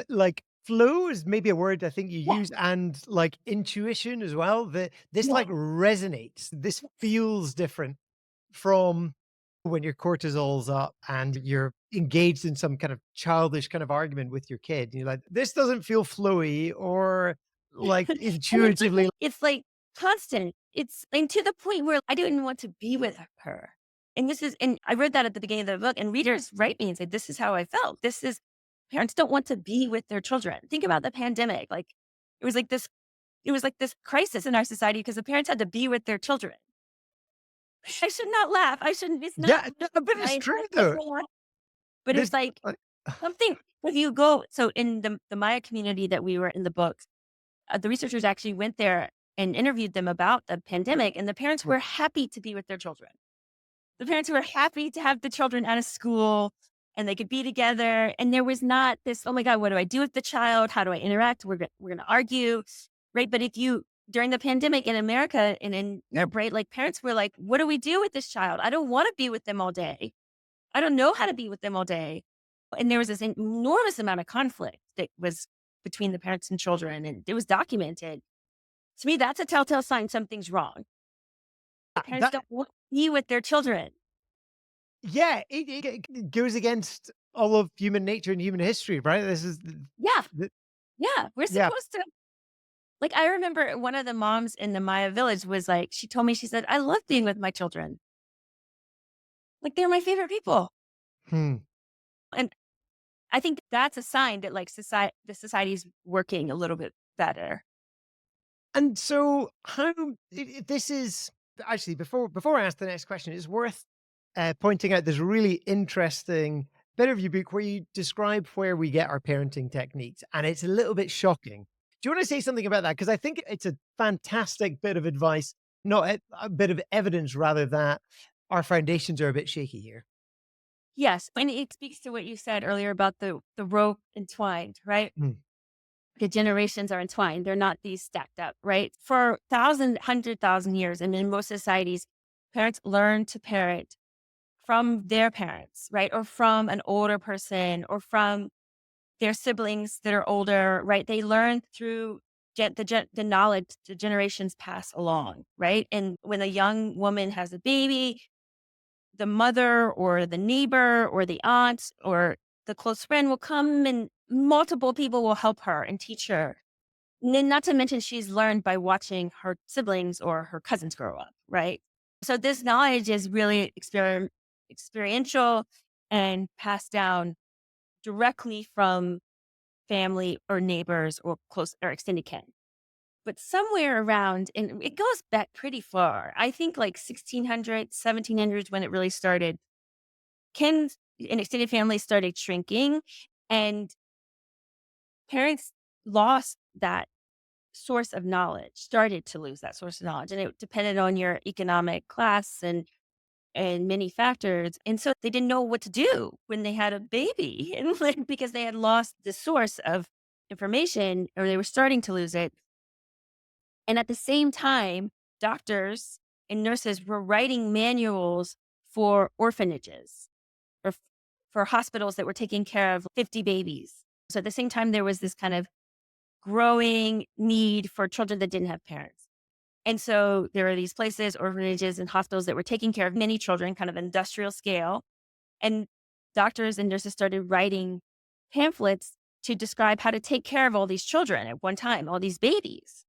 S2: like flow is maybe a word I think you
S1: Yeah.
S2: use, and like intuition as well. That this
S1: Yeah.
S2: like resonates. This feels different from when your cortisol's up and you're engaged in some kind of childish kind of argument with your kid. You're like, this doesn't feel flowy or like
S1: And
S2: intuitively.
S1: it's like constant. It's and to the point where I didn't want to be with her. And I read that at the beginning of the book, and readers write me and say, "This is how I felt. This is parents don't want to be with their children." Think about the pandemic. Like it was like this, it was like this crisis in our society because the parents had to be with their children. I should not laugh. I shouldn't. It's not
S2: Yeah, no, but it's
S1: right.
S2: true
S1: It's
S2: though.
S1: not. But
S2: This,
S1: it's like
S2: like,
S1: something. If you go, so in the Maya community that we were in the book, the researchers actually went there and interviewed them about the pandemic, and the parents were happy to be with their children. The parents were happy to have the children out of school and they could be together. And there was not this, oh my God, what do I do with the child? How do I interact? We're gonna argue. Right. But if you during the pandemic in America and in Europe, right, like parents were like, what do we do with this child? I don't want to be with them all day. I don't know how to be with them all day. And there was this enormous amount of conflict that was between the parents and children, and it was documented. To me, that's a telltale sign something's wrong. The parents
S2: that,
S1: don't want to be with their children.
S2: yeah, it goes against all of human nature and human history, right? This is,
S1: Yeah.
S2: the,
S1: Yeah. We're
S2: yeah.
S1: supposed to, like, I remember one of the moms in the Maya village was like, she told me, she said, I love being with my children. Like, they're my favorite people.
S2: Hmm.
S1: And I think that's a sign that, like, the society's working a little bit better.
S2: And so, how this is actually before I ask the next question, it's worth pointing out this really interesting bit of your book where you describe where we get our parenting techniques, and it's a little bit shocking. Do you want to say something about that? Because I think it's a fantastic bit of advice, not a bit of evidence, rather, that our foundations are a bit shaky here.
S1: Yes. And it speaks to what you said earlier about the rope entwined, right?
S2: Mm.
S1: The generations are entwined. They're not these stacked up, right? For thousand, 100,000 years, and in most societies, parents learn to parent from their parents, right? Or from an older person or from their siblings that are older, right? They learn through the knowledge the generations pass along, right? And when a young woman has a baby, the mother or the neighbor or the aunt or the close friend will come and multiple people will help her and teach her. And then not to mention she's learned by watching her siblings or her cousins grow up, right? So this knowledge is really experiential and passed down directly from family or neighbors or close or extended kin. But somewhere around, and it goes back pretty far, I think like 1600s, 1700s when it really started, kin and extended families started shrinking and parents lost that source of knowledge, started to lose that source of knowledge. And it depended on your economic class and many factors. And so they didn't know what to do when they had a baby and like, because they had lost the source of information or they were starting to lose it. And at the same time, doctors and nurses were writing manuals for orphanages or for hospitals that were taking care of 50 babies. So at the same time, there was this kind of growing need for children that didn't have parents. And so there are these places, orphanages and hospitals that were taking care of many children, kind of industrial scale. And doctors and nurses started writing pamphlets to describe how to take care of all these children at one time, all these babies.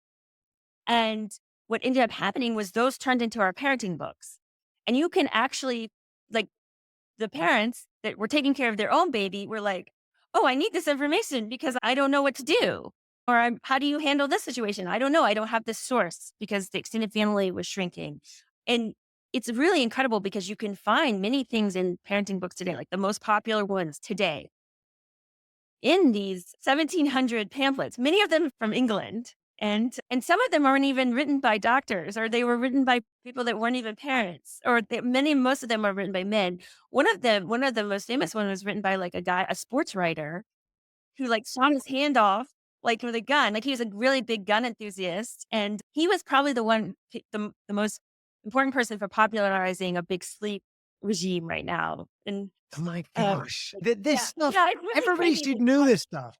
S1: And what ended up happening was those turned into our parenting books. And you can actually, like, the parents that were taking care of their own baby were like, oh, I need this information because I don't know what to do. Or how do you handle this situation? I don't know. I don't have this source because the extended family was shrinking. And it's really incredible because you can find many things in parenting books today, like the most popular ones today in these 1700 pamphlets, many of them from England. And some of them aren't even written by doctors, or they were written by people that weren't even parents, or most of them are written by men. One of the most famous one was written by like a guy, a sports writer, who like shot his hand off like with a gun. Like he was a really big gun enthusiast, and he was probably the most important person for popularizing a big sleep regime right now. And
S2: Oh my
S1: uh,
S2: gosh. This
S1: yeah,
S2: stuff,
S1: yeah, it's really
S2: everybody
S1: crazy.
S2: should know this stuff.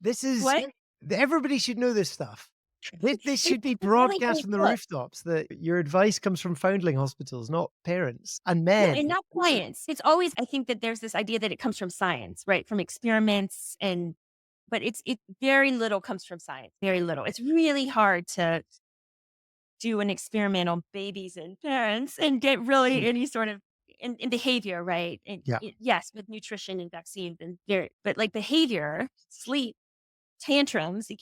S2: This is,
S1: What?
S2: everybody should know this stuff. This
S1: It's
S2: should be
S1: a really
S2: broadcast
S1: great
S2: from the
S1: book.
S2: rooftops that your advice comes from foundling hospitals, not parents and
S1: No, and
S2: men.
S1: not science. It's always I think that there's this idea that it comes from science, right? From experiments but it very little comes from science, very little. It's really hard to do an experiment on babies and parents and get
S2: Hmm.
S1: really any sort of in behavior, right? And
S2: Yeah.
S1: yes, with nutrition and vaccines and there, but like behavior, sleep, tantrums, like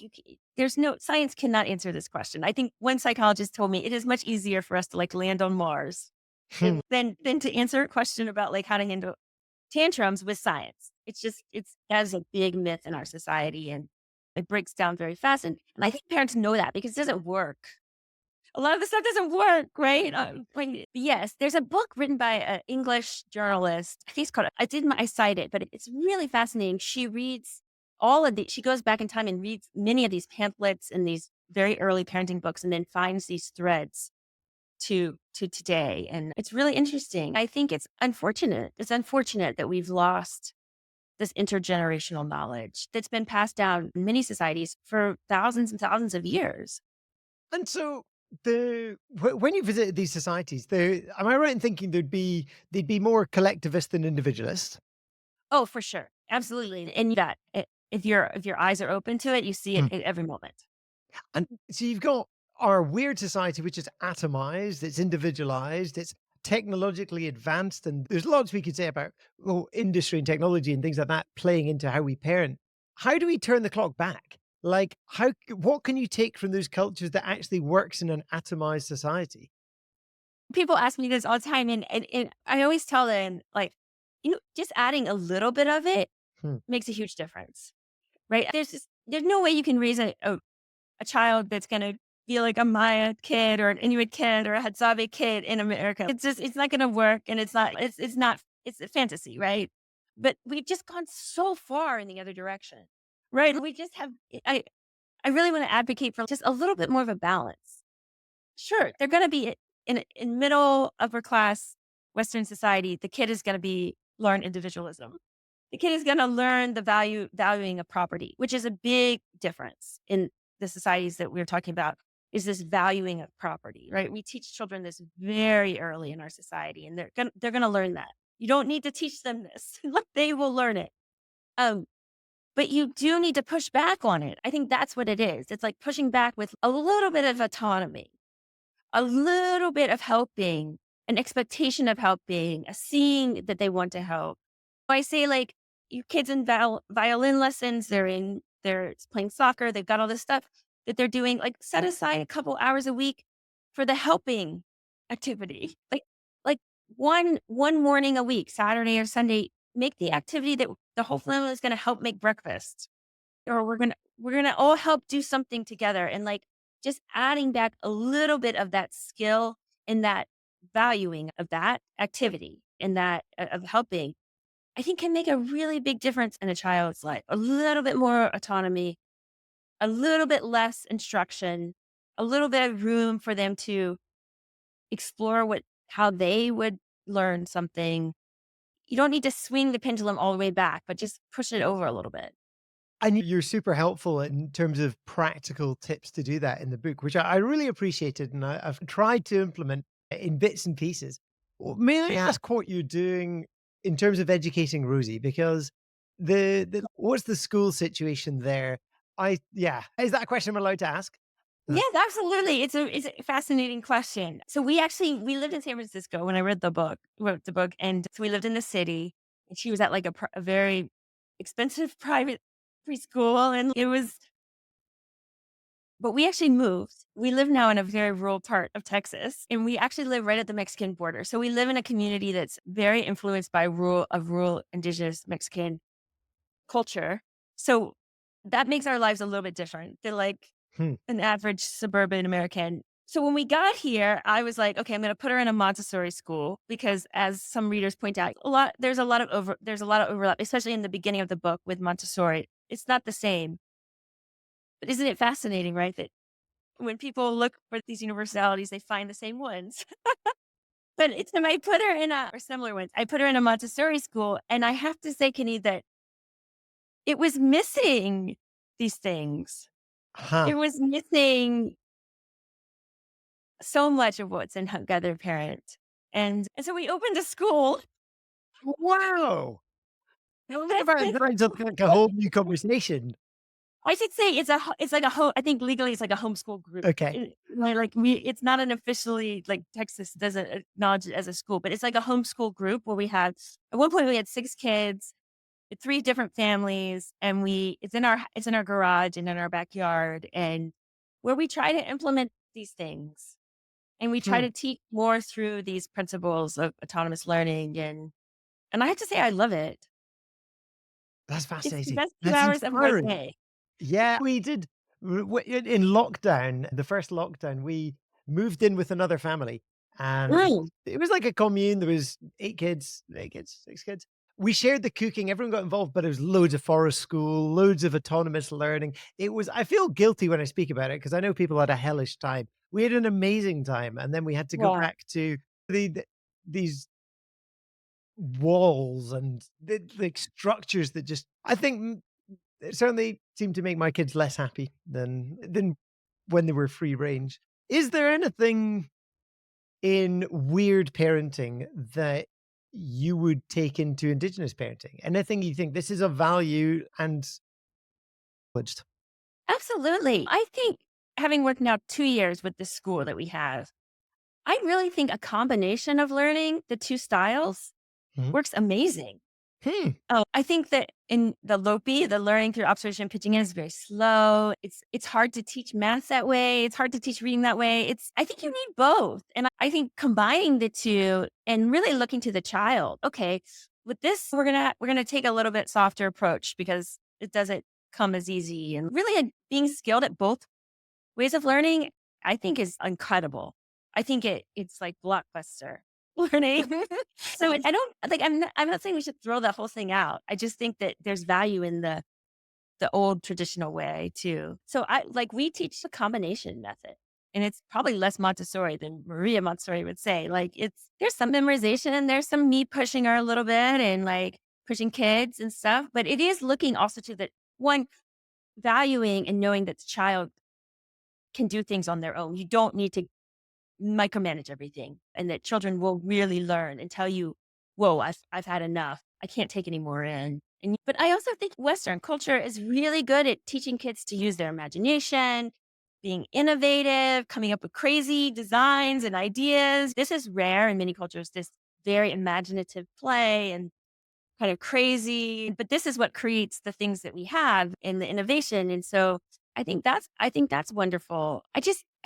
S1: there's no science cannot answer this question. I think one psychologist told me it is much easier for us to like land on Mars.
S2: Hmm.
S1: than to answer a question about like how to handle tantrums with science. It's that is a big myth in our society, and it breaks down very fast. And I think parents know that because it doesn't work. A lot of the stuff doesn't work, right? Yes, there's a book written by an English journalist. I think it's called, I cite it, but it's really fascinating. She reads she goes back in time and reads many of these pamphlets and these very early parenting books and then finds these threads to today. And it's really interesting. I think it's unfortunate. It's unfortunate that we've lost this intergenerational knowledge that's been passed down in many societies for thousands and thousands of years.
S2: And so when you visited these societies, am I right in thinking they'd be more collectivist than individualist?
S1: Oh, for sure. Absolutely. And that if your eyes are open to it, you see it
S2: Hmm.
S1: at every moment.
S2: And so you've got our weird society, which is atomized, it's individualized, it's technologically advanced, and there's lots we could say about industry and technology and things like that playing into how we parent. How do we turn the clock back? Like, what can you take from those cultures that actually works in an atomized society?
S1: People ask me this all the time, and I always tell them, like, just adding a little bit of it
S2: Hmm.
S1: makes a huge difference, right? There's no way you can raise a child that's gonna be like a Maya kid or an Inuit kid or a Hadzabe kid in America. It's not gonna work, and it's not it's a fantasy, right? But we've just gone so far in the other direction, right? We just have I really wanna advocate for just a little bit more of a balance. Sure, they're gonna be in middle, upper class Western society, the kid is gonna be learn individualism. The kid is gonna learn the valuing of property, which is a big difference in the societies that we're talking about, is this valuing of property, right? We teach children this very early in our society, and they're gonna learn that. You don't need to teach them this. Like, they will learn it. Um, but you do need to push back on it. I think that's what it is. It's like pushing back with a little bit of autonomy, a little bit of helping, an expectation of helping, a seeing that they want to help. I say, like, you kids in violin lessons, they're playing soccer, they've got all this stuff that they're doing. Like, set aside a couple hours a week for the helping activity. Like one morning a week, Saturday or Sunday, make the activity that the whole family is going to help make breakfast, or we're gonna all help do something together, and like just adding back a little bit of that skill and that valuing of that activity and that of helping, I think can make a really big difference in a child's life. A little bit more autonomy, a little bit less instruction, a little bit of room for them to explore how they would learn something. You don't need to swing the pendulum all the way back, but just push it over a little bit.
S2: And you're super helpful in terms of practical tips to do that in the book, which I really appreciated, and I've tried to implement in bits and pieces. May I ask what you're doing in terms of educating Rosie? Because what's the school situation there? Yeah, is that a question I'm allowed to ask? Uh,
S1: Yes, absolutely. It's a fascinating question. So we lived in San Francisco when I wrote the book, and so we lived in the city. And she was at like a very expensive private preschool, and it was. But we actually moved. We live now in a very rural part of Texas, and we actually live right at the Mexican border. So we live in a community that's very influenced by rural indigenous Mexican culture. So that makes our lives a little bit different than like
S2: hmm.
S1: an average suburban American. So when we got here, I was like, okay, I'm going to put her in a Montessori school because, as some readers point out, there's a lot of overlap, especially in the beginning of the book with Montessori. It's not the same, but isn't it fascinating, right? That when people look for these universalities, they find the same ones. But I put her in or similar ones. I put her in a Montessori school, and I have to say, Kenny, that it was missing these things.
S2: Huh.
S1: It was missing so much of what's in Hunt Gather Parent. And so we opened a school.
S2: Wow. Now, that brings up like a whole new conversation.
S1: I should say it's like a home. I think legally it's like a homeschool group.
S2: Okay.
S1: It's not an officially, like, Texas doesn't acknowledge it as a school, but it's like a homeschool group where we had, at one point we had 6 kids, 3 different families, and it's in our garage and in our backyard, and where we try to implement these things. And we try
S2: Hmm.
S1: to teach more through these principles of autonomous learning, and I have to say I love it.
S2: That's
S1: It's the
S2: fascinating.
S1: best 2
S2: That's
S1: hours of my
S2: inspiring.
S1: day.
S2: Yeah, we did. In lockdown, the first lockdown, we moved in with another family, and
S1: Mm.
S2: it was like a commune. There was 8 kids, 6 kids. We shared the cooking. Everyone got involved, but it was loads of forest school, loads of autonomous learning. It was. I feel guilty when I speak about it because I know people had a hellish time. We had an amazing time, and then we had to go
S1: Yeah.
S2: back to these walls and the structures that just. I think it certainly seemed to make my kids less happy than when they were free range. Is there anything in weird parenting that you would take into indigenous parenting? Anything you think this is of value and privileged?
S1: Absolutely. I think having worked now 2 years with the school that we have, I really think a combination of learning the 2 styles
S2: Mhm.
S1: works amazing.
S2: Hmm.
S1: Oh, I think that in the LOPI, the learning through observation and pitching in is very slow. It's hard to teach math that way. It's hard to teach reading that way. I think you need both. And I think combining the 2 and really looking to the child. Okay, with this, we're gonna take a little bit softer approach because it doesn't come as easy. And really being skilled at both ways of learning, I think is incredible. I think it's like blockbuster learning. So I don't like I'm not saying we should throw the whole thing out. I just think that there's value in the old traditional way too. So we teach the combination method. And it's probably less Montessori than Maria Montessori would say. Like there's some memorization and there's some me pushing her a little bit and like pushing kids and stuff. But it is looking also to the one valuing and knowing that the child can do things on their own. You don't need to micromanage everything, and that children will really learn and tell you, "Whoa, I've had enough. I can't take any more in." But I also think Western culture is really good at teaching kids to use their imagination, being innovative, coming up with crazy designs and ideas. This is rare in many cultures. This very imaginative play and kind of crazy, but this is what creates the things that we have in the innovation. And so I think that's wonderful. I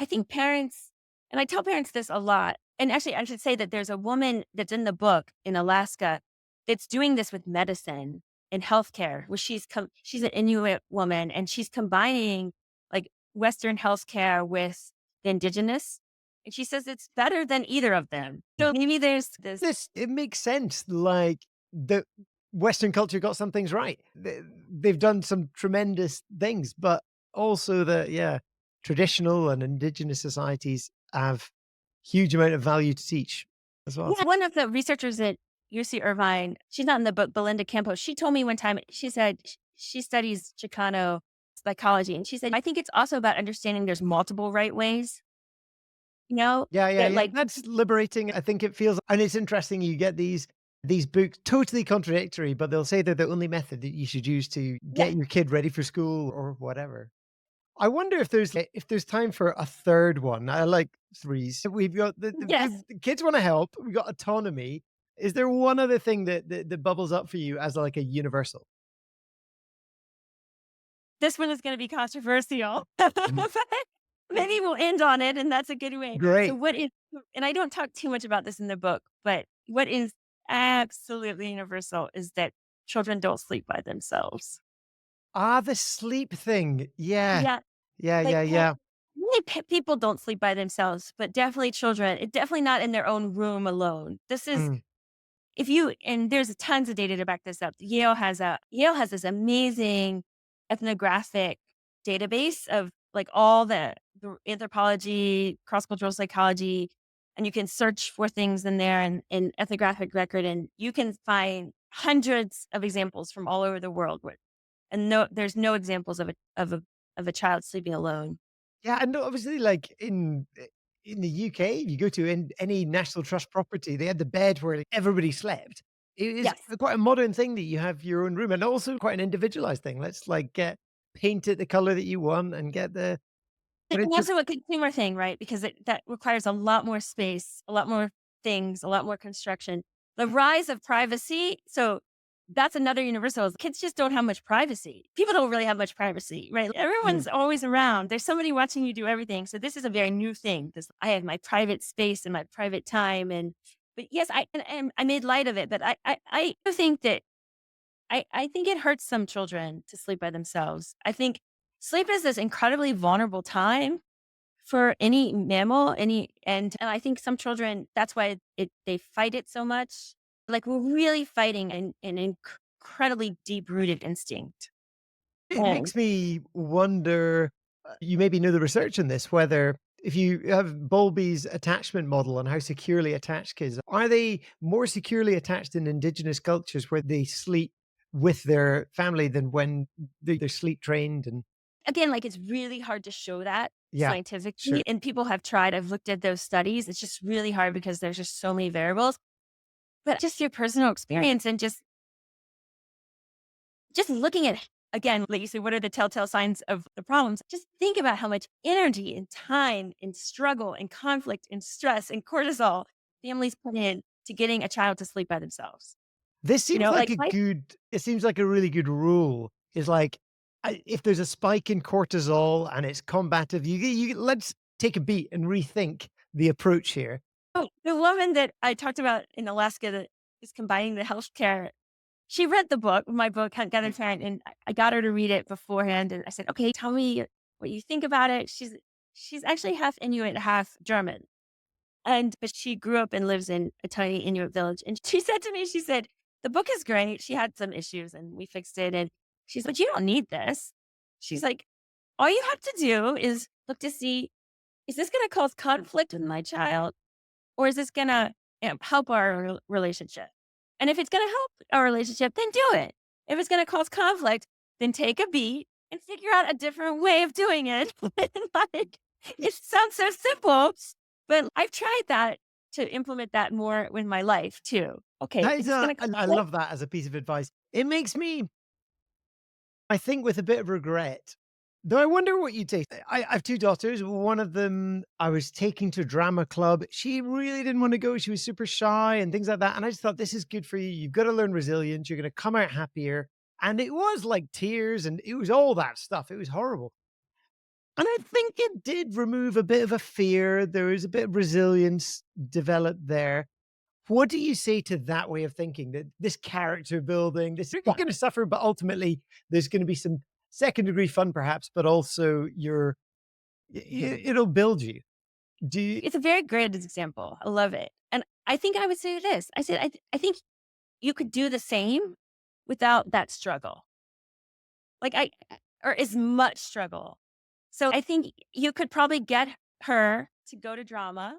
S1: think parents, and I tell parents this a lot. And actually I should say that there's a woman that's in the book in Alaska that's doing this with medicine and healthcare, where she's an Inuit woman and she's combining like Western healthcare with the indigenous. And she says it's better than either of them. So maybe there's this.
S2: This it makes sense. Like the Western culture got some things right. They've done some tremendous things, but also traditional and indigenous societies have huge amount of value to teach as well.
S1: Yeah, one of the researchers at UC Irvine, she's not in the book, Belinda Campos, she told me one time, she said she studies Chicano psychology, and she said, "I think it's also about understanding there's multiple right ways,
S2: Yeah, yeah,
S1: that
S2: yeah.
S1: like."
S2: That's liberating. I think it feels, and it's interesting. You get these books totally contradictory, but they'll say they're the only method that you should use to
S1: Yeah,
S2: get your kid ready for school or whatever. I wonder if there's time for a third one. I like threes. We've got
S1: yes.
S2: the kids want to help. We've got autonomy. Is there one other thing that bubbles up for you as like a universal?
S1: This one is gonna be controversial,
S2: Mhm.
S1: but maybe we'll end on it, and that's a good way. So
S2: Great.
S1: what is and I don't talk too much about this in the book, but what is absolutely universal is that children don't sleep by themselves.
S2: Ah, the sleep thing. Yeah.
S1: Yeah.
S2: Yeah,
S1: Like,
S2: yeah, yeah.
S1: really people don't sleep by themselves, but definitely children, definitely not in their own room alone. This is
S2: Mm.
S1: if you and there's tons of data to back this up. Yale has this amazing ethnographic database of like all the anthropology, cross-cultural psychology, and you can search for things in there and ethnographic record, and you can find hundreds of examples from all over the world where and there's no examples of a child sleeping alone.
S2: Yeah, and obviously, like in the UK, if you go to any National Trust property, they had the bed where like, everybody slept. It is
S1: Yes.
S2: quite a modern thing that you have your own room, and also quite an individualized thing. Let's like get paint it the color that you want and get the. But
S1: And
S2: it's just
S1: also a consumer thing, right? Because that requires a lot more space, a lot more things, a lot more construction. The rise of privacy. So that's another universal is kids just don't have much privacy. People don't really have much privacy, right?
S2: Hmm.
S1: Everyone's always around. There's somebody watching you do everything. So this is a very new thing. This I have my private space and my private time. And but yes, and I made light of it. But I do think that I think it hurts some children to sleep by themselves. I think sleep is this incredibly vulnerable time for any mammal, and I think some children, that's why they fight it so much. Like, we're really fighting an incredibly deep-rooted instinct.
S2: It
S1: And
S2: makes me wonder, you maybe know the research on this, whether if you have Bowlby's attachment model on how securely attached kids are they more securely attached in indigenous cultures where they sleep with their family than when they're sleep trained and
S1: again, like, it's really hard to show that
S2: yeah,
S1: scientifically,
S2: sure.
S1: and people have tried. I've looked at those studies. It's just really hard because there's just so many variables. But just your personal experience and just looking at, again, like you said, what are the telltale signs of the problems? Just think about how much energy and time and struggle and conflict and stress and cortisol families put in to getting a child to sleep by themselves.
S2: This seems like
S1: Like
S2: a
S1: life.
S2: good it seems like a really good rule is like, if there's a spike in cortisol and it's combative, you let's take a beat and rethink the approach here.
S1: Oh, the woman that I talked about in Alaska that is combining the healthcare, she read the book, my book, Got a Parent, and I got her to read it beforehand. And I said, okay, tell me what you think about it. She's actually half Inuit, half German. But she grew up and lives in a tiny Inuit village. And she said to me, she said, "The book is great." She had some issues and we fixed it. And she's, "But you don't need this." She's like, "All you have to do is look to see, is this going to cause conflict with my child? Or is this going to help our relationship? And if it's going to help our relationship, then do it. If it's going to cause conflict, then take a beat and figure out a different way of doing it." Like, it sounds so simple, but I've tried that to implement that more in my life too. Okay,
S2: That
S1: if
S2: is
S1: it's
S2: a
S1: going to
S2: I
S1: conflict.
S2: love that as a piece of advice. It makes me, I think, with a bit of regret. Though I wonder what you'd say. I have 2 daughters. One of them I was taking to drama club. She really didn't want to go. She was super shy and things like that. And I just thought, this is good for you. You've got to learn resilience. You're going to come out happier. And it was like tears and it was all that stuff. It was horrible. And I think it did remove a bit of a fear. There was a bit of resilience developed there. What do you say to that way of thinking, that this character building, this you're
S1: Yeah,
S2: going to suffer, but ultimately there's going to be some second degree fun, perhaps, but also it'll build you. Do you,
S1: it's a very great example. I love it. And I think I would say this. I said, I think you could do the same without that struggle. Like or as much struggle. So I think you could probably get her to go to drama,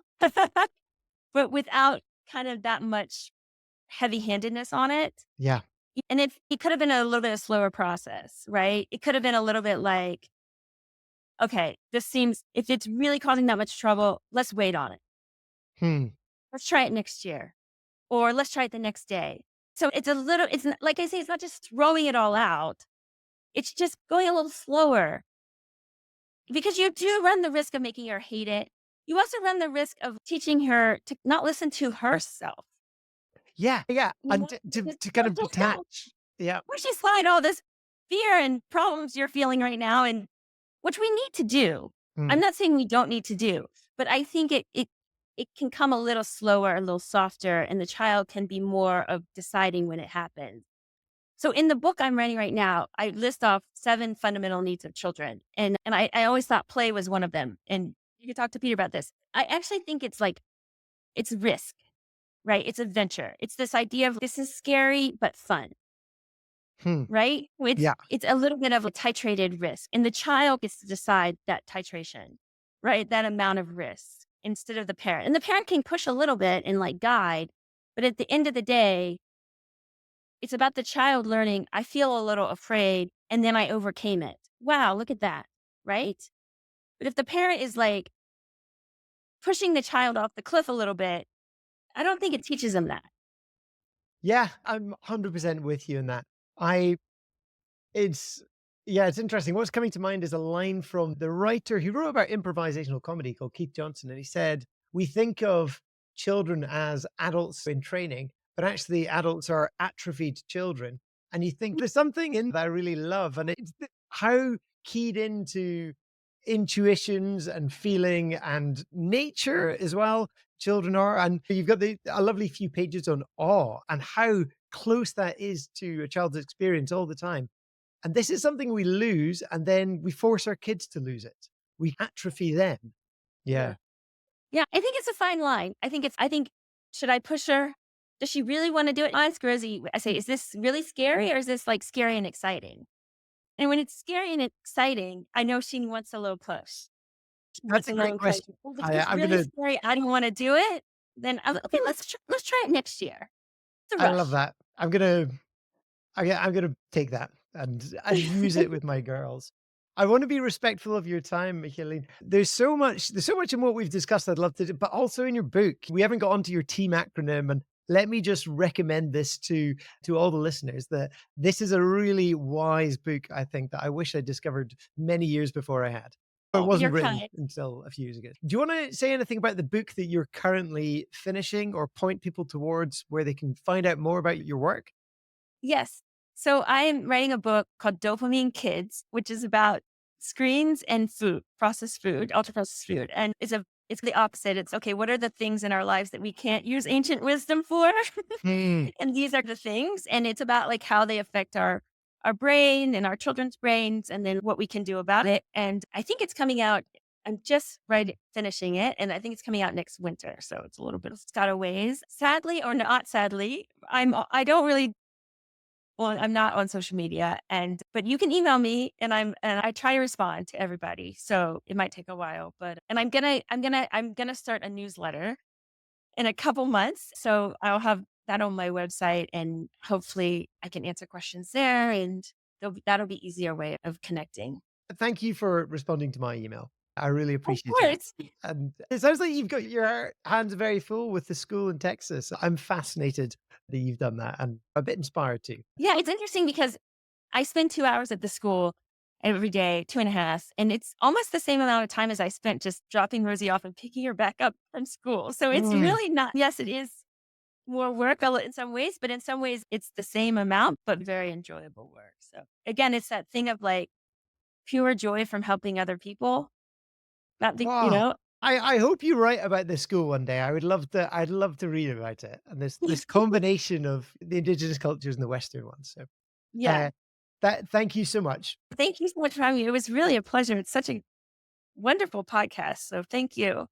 S1: but without kind of that much heavy-handedness on it.
S2: yeah.
S1: And it could have been a little bit of slower process, right? It could have been a little bit like, okay, this seems, if it's really causing that much trouble, let's wait on it.
S2: Hmm.
S1: Let's try it next year, or let's try it the next day. So like I say, it's not just throwing it all out. It's just going a little slower because you do run the risk of making her hate it. You also run the risk of teaching her to not listen to herself.
S2: Yeah. Yeah.
S1: You
S2: And
S1: know, because
S2: to kind of
S1: just don't
S2: detach. Yeah.
S1: push aside all this fear and problems you're feeling right now, and which we need to do. I'm
S2: Hmm.
S1: not saying we don't need to do, but I think it can come a little slower, a little softer, and the child can be more of deciding when it happens. So in the book I'm writing right now, I list off 7 fundamental needs of children. And I always thought play was one of them. And you could talk to Peter about this. I actually think it's like it's risk, right? It's adventure. It's this idea of this is scary but fun,
S2: Hmm.
S1: right?
S2: Yeah.
S1: It's a little bit of a titrated risk. And the child gets to decide that titration, right? That amount of risk instead of the parent. And the parent can push a little bit and like guide, but at the end of the day, it's about the child learning, I feel a little afraid and then I overcame it. Wow, look at that. Right. But if the parent is like pushing the child off the cliff a little bit, I don't think it teaches them that.
S2: Yeah. I'm 100% with you in that. I, it's, yeah, it's interesting. What's coming to mind is a line from the writer who wrote about improvisational comedy called Keith Johnson. And he said, we think of children as adults in training, but actually adults are atrophied children. And you think there's something in that I really love. And it's how keyed into intuitions and feeling and nature as well children are. And you've got a lovely few pages on awe and how close that is to a child's experience all the time. And this is something we lose, and then we force our kids to lose it. We atrophy them.
S1: Yeah.
S2: Yeah.
S1: Yeah, I think it's a fine line. I think, should I push her? Does she really wanna do it? I ask Rosie, I say, "Is this really scary or is this, like, scary and exciting?" And when it's scary and exciting, I know she wants a little push. She
S2: That's
S1: wants
S2: a
S1: a
S2: great
S1: little
S2: question.
S1: encouragement. Well, if it's
S2: I'm
S1: really
S2: gonna
S1: scary, I don't wanna do it, then I'm like, "Okay, let's try it next year." It's a
S2: I love
S1: rush.
S2: that. I'm gonna take that and use it with my girls. I want to be respectful of your time, Michaeleen. There's so much in what we've discussed I'd love to do, but also in your book. We haven't got onto your team acronym, and let me just recommend this to all the listeners that this is a really wise book, I think, that I wish I discovered many years before I had. It
S1: Oh,
S2: wasn't
S1: you're
S2: written
S1: kind.
S2: until a few years ago. Do you want to say anything about the book that you're currently finishing or point people towards where they can find out more about your work?
S1: Yes. So I am writing a book called Dopamine Kids, which is about screens and food, processed food, ultra processed food. And it's the opposite. It's okay, what are the things in our lives that we can't use ancient wisdom for?
S2: Hmm.
S1: And these are the things. And it's about like how they affect our brain and our children's brains and then what we can do about it. And I think it's coming out. I'm just finishing it, and I think it's coming out next winter. So it's a little bit, it's got a ways. Sadly or not sadly, I don't really, well, I'm not on social media, but you can email me and I try to respond to everybody. So it might take a while, but and I'm gonna start a newsletter in a couple months. So I'll have that on my website and hopefully I can answer questions there and that'll be easier way of connecting.
S2: Thank you for responding to my email. I really
S1: Of
S2: appreciate it.
S1: course.
S2: And it sounds like you've got your hands very full with the school in Texas. I'm fascinated that you've done that and a bit inspired too.
S1: Yeah, it's interesting because I spend 2 hours at the school every day, 2.5, and it's almost the same amount of time as I spent just dropping Rosie off and picking her back up from school. So it's
S2: Mm.
S1: really not, yes, it is more work in some ways, but in some ways it's the same amount, but very enjoyable work. So again, it's that thing of like pure joy from helping other people. Not the,
S2: Wow. I hope you write about this school one day. I'd love to read about it. And this combination of the indigenous cultures and the Western ones. So
S1: yeah.
S2: uh thank you so much.
S1: Thank you so much for having me. It was really a pleasure. It's such a wonderful podcast. So thank you.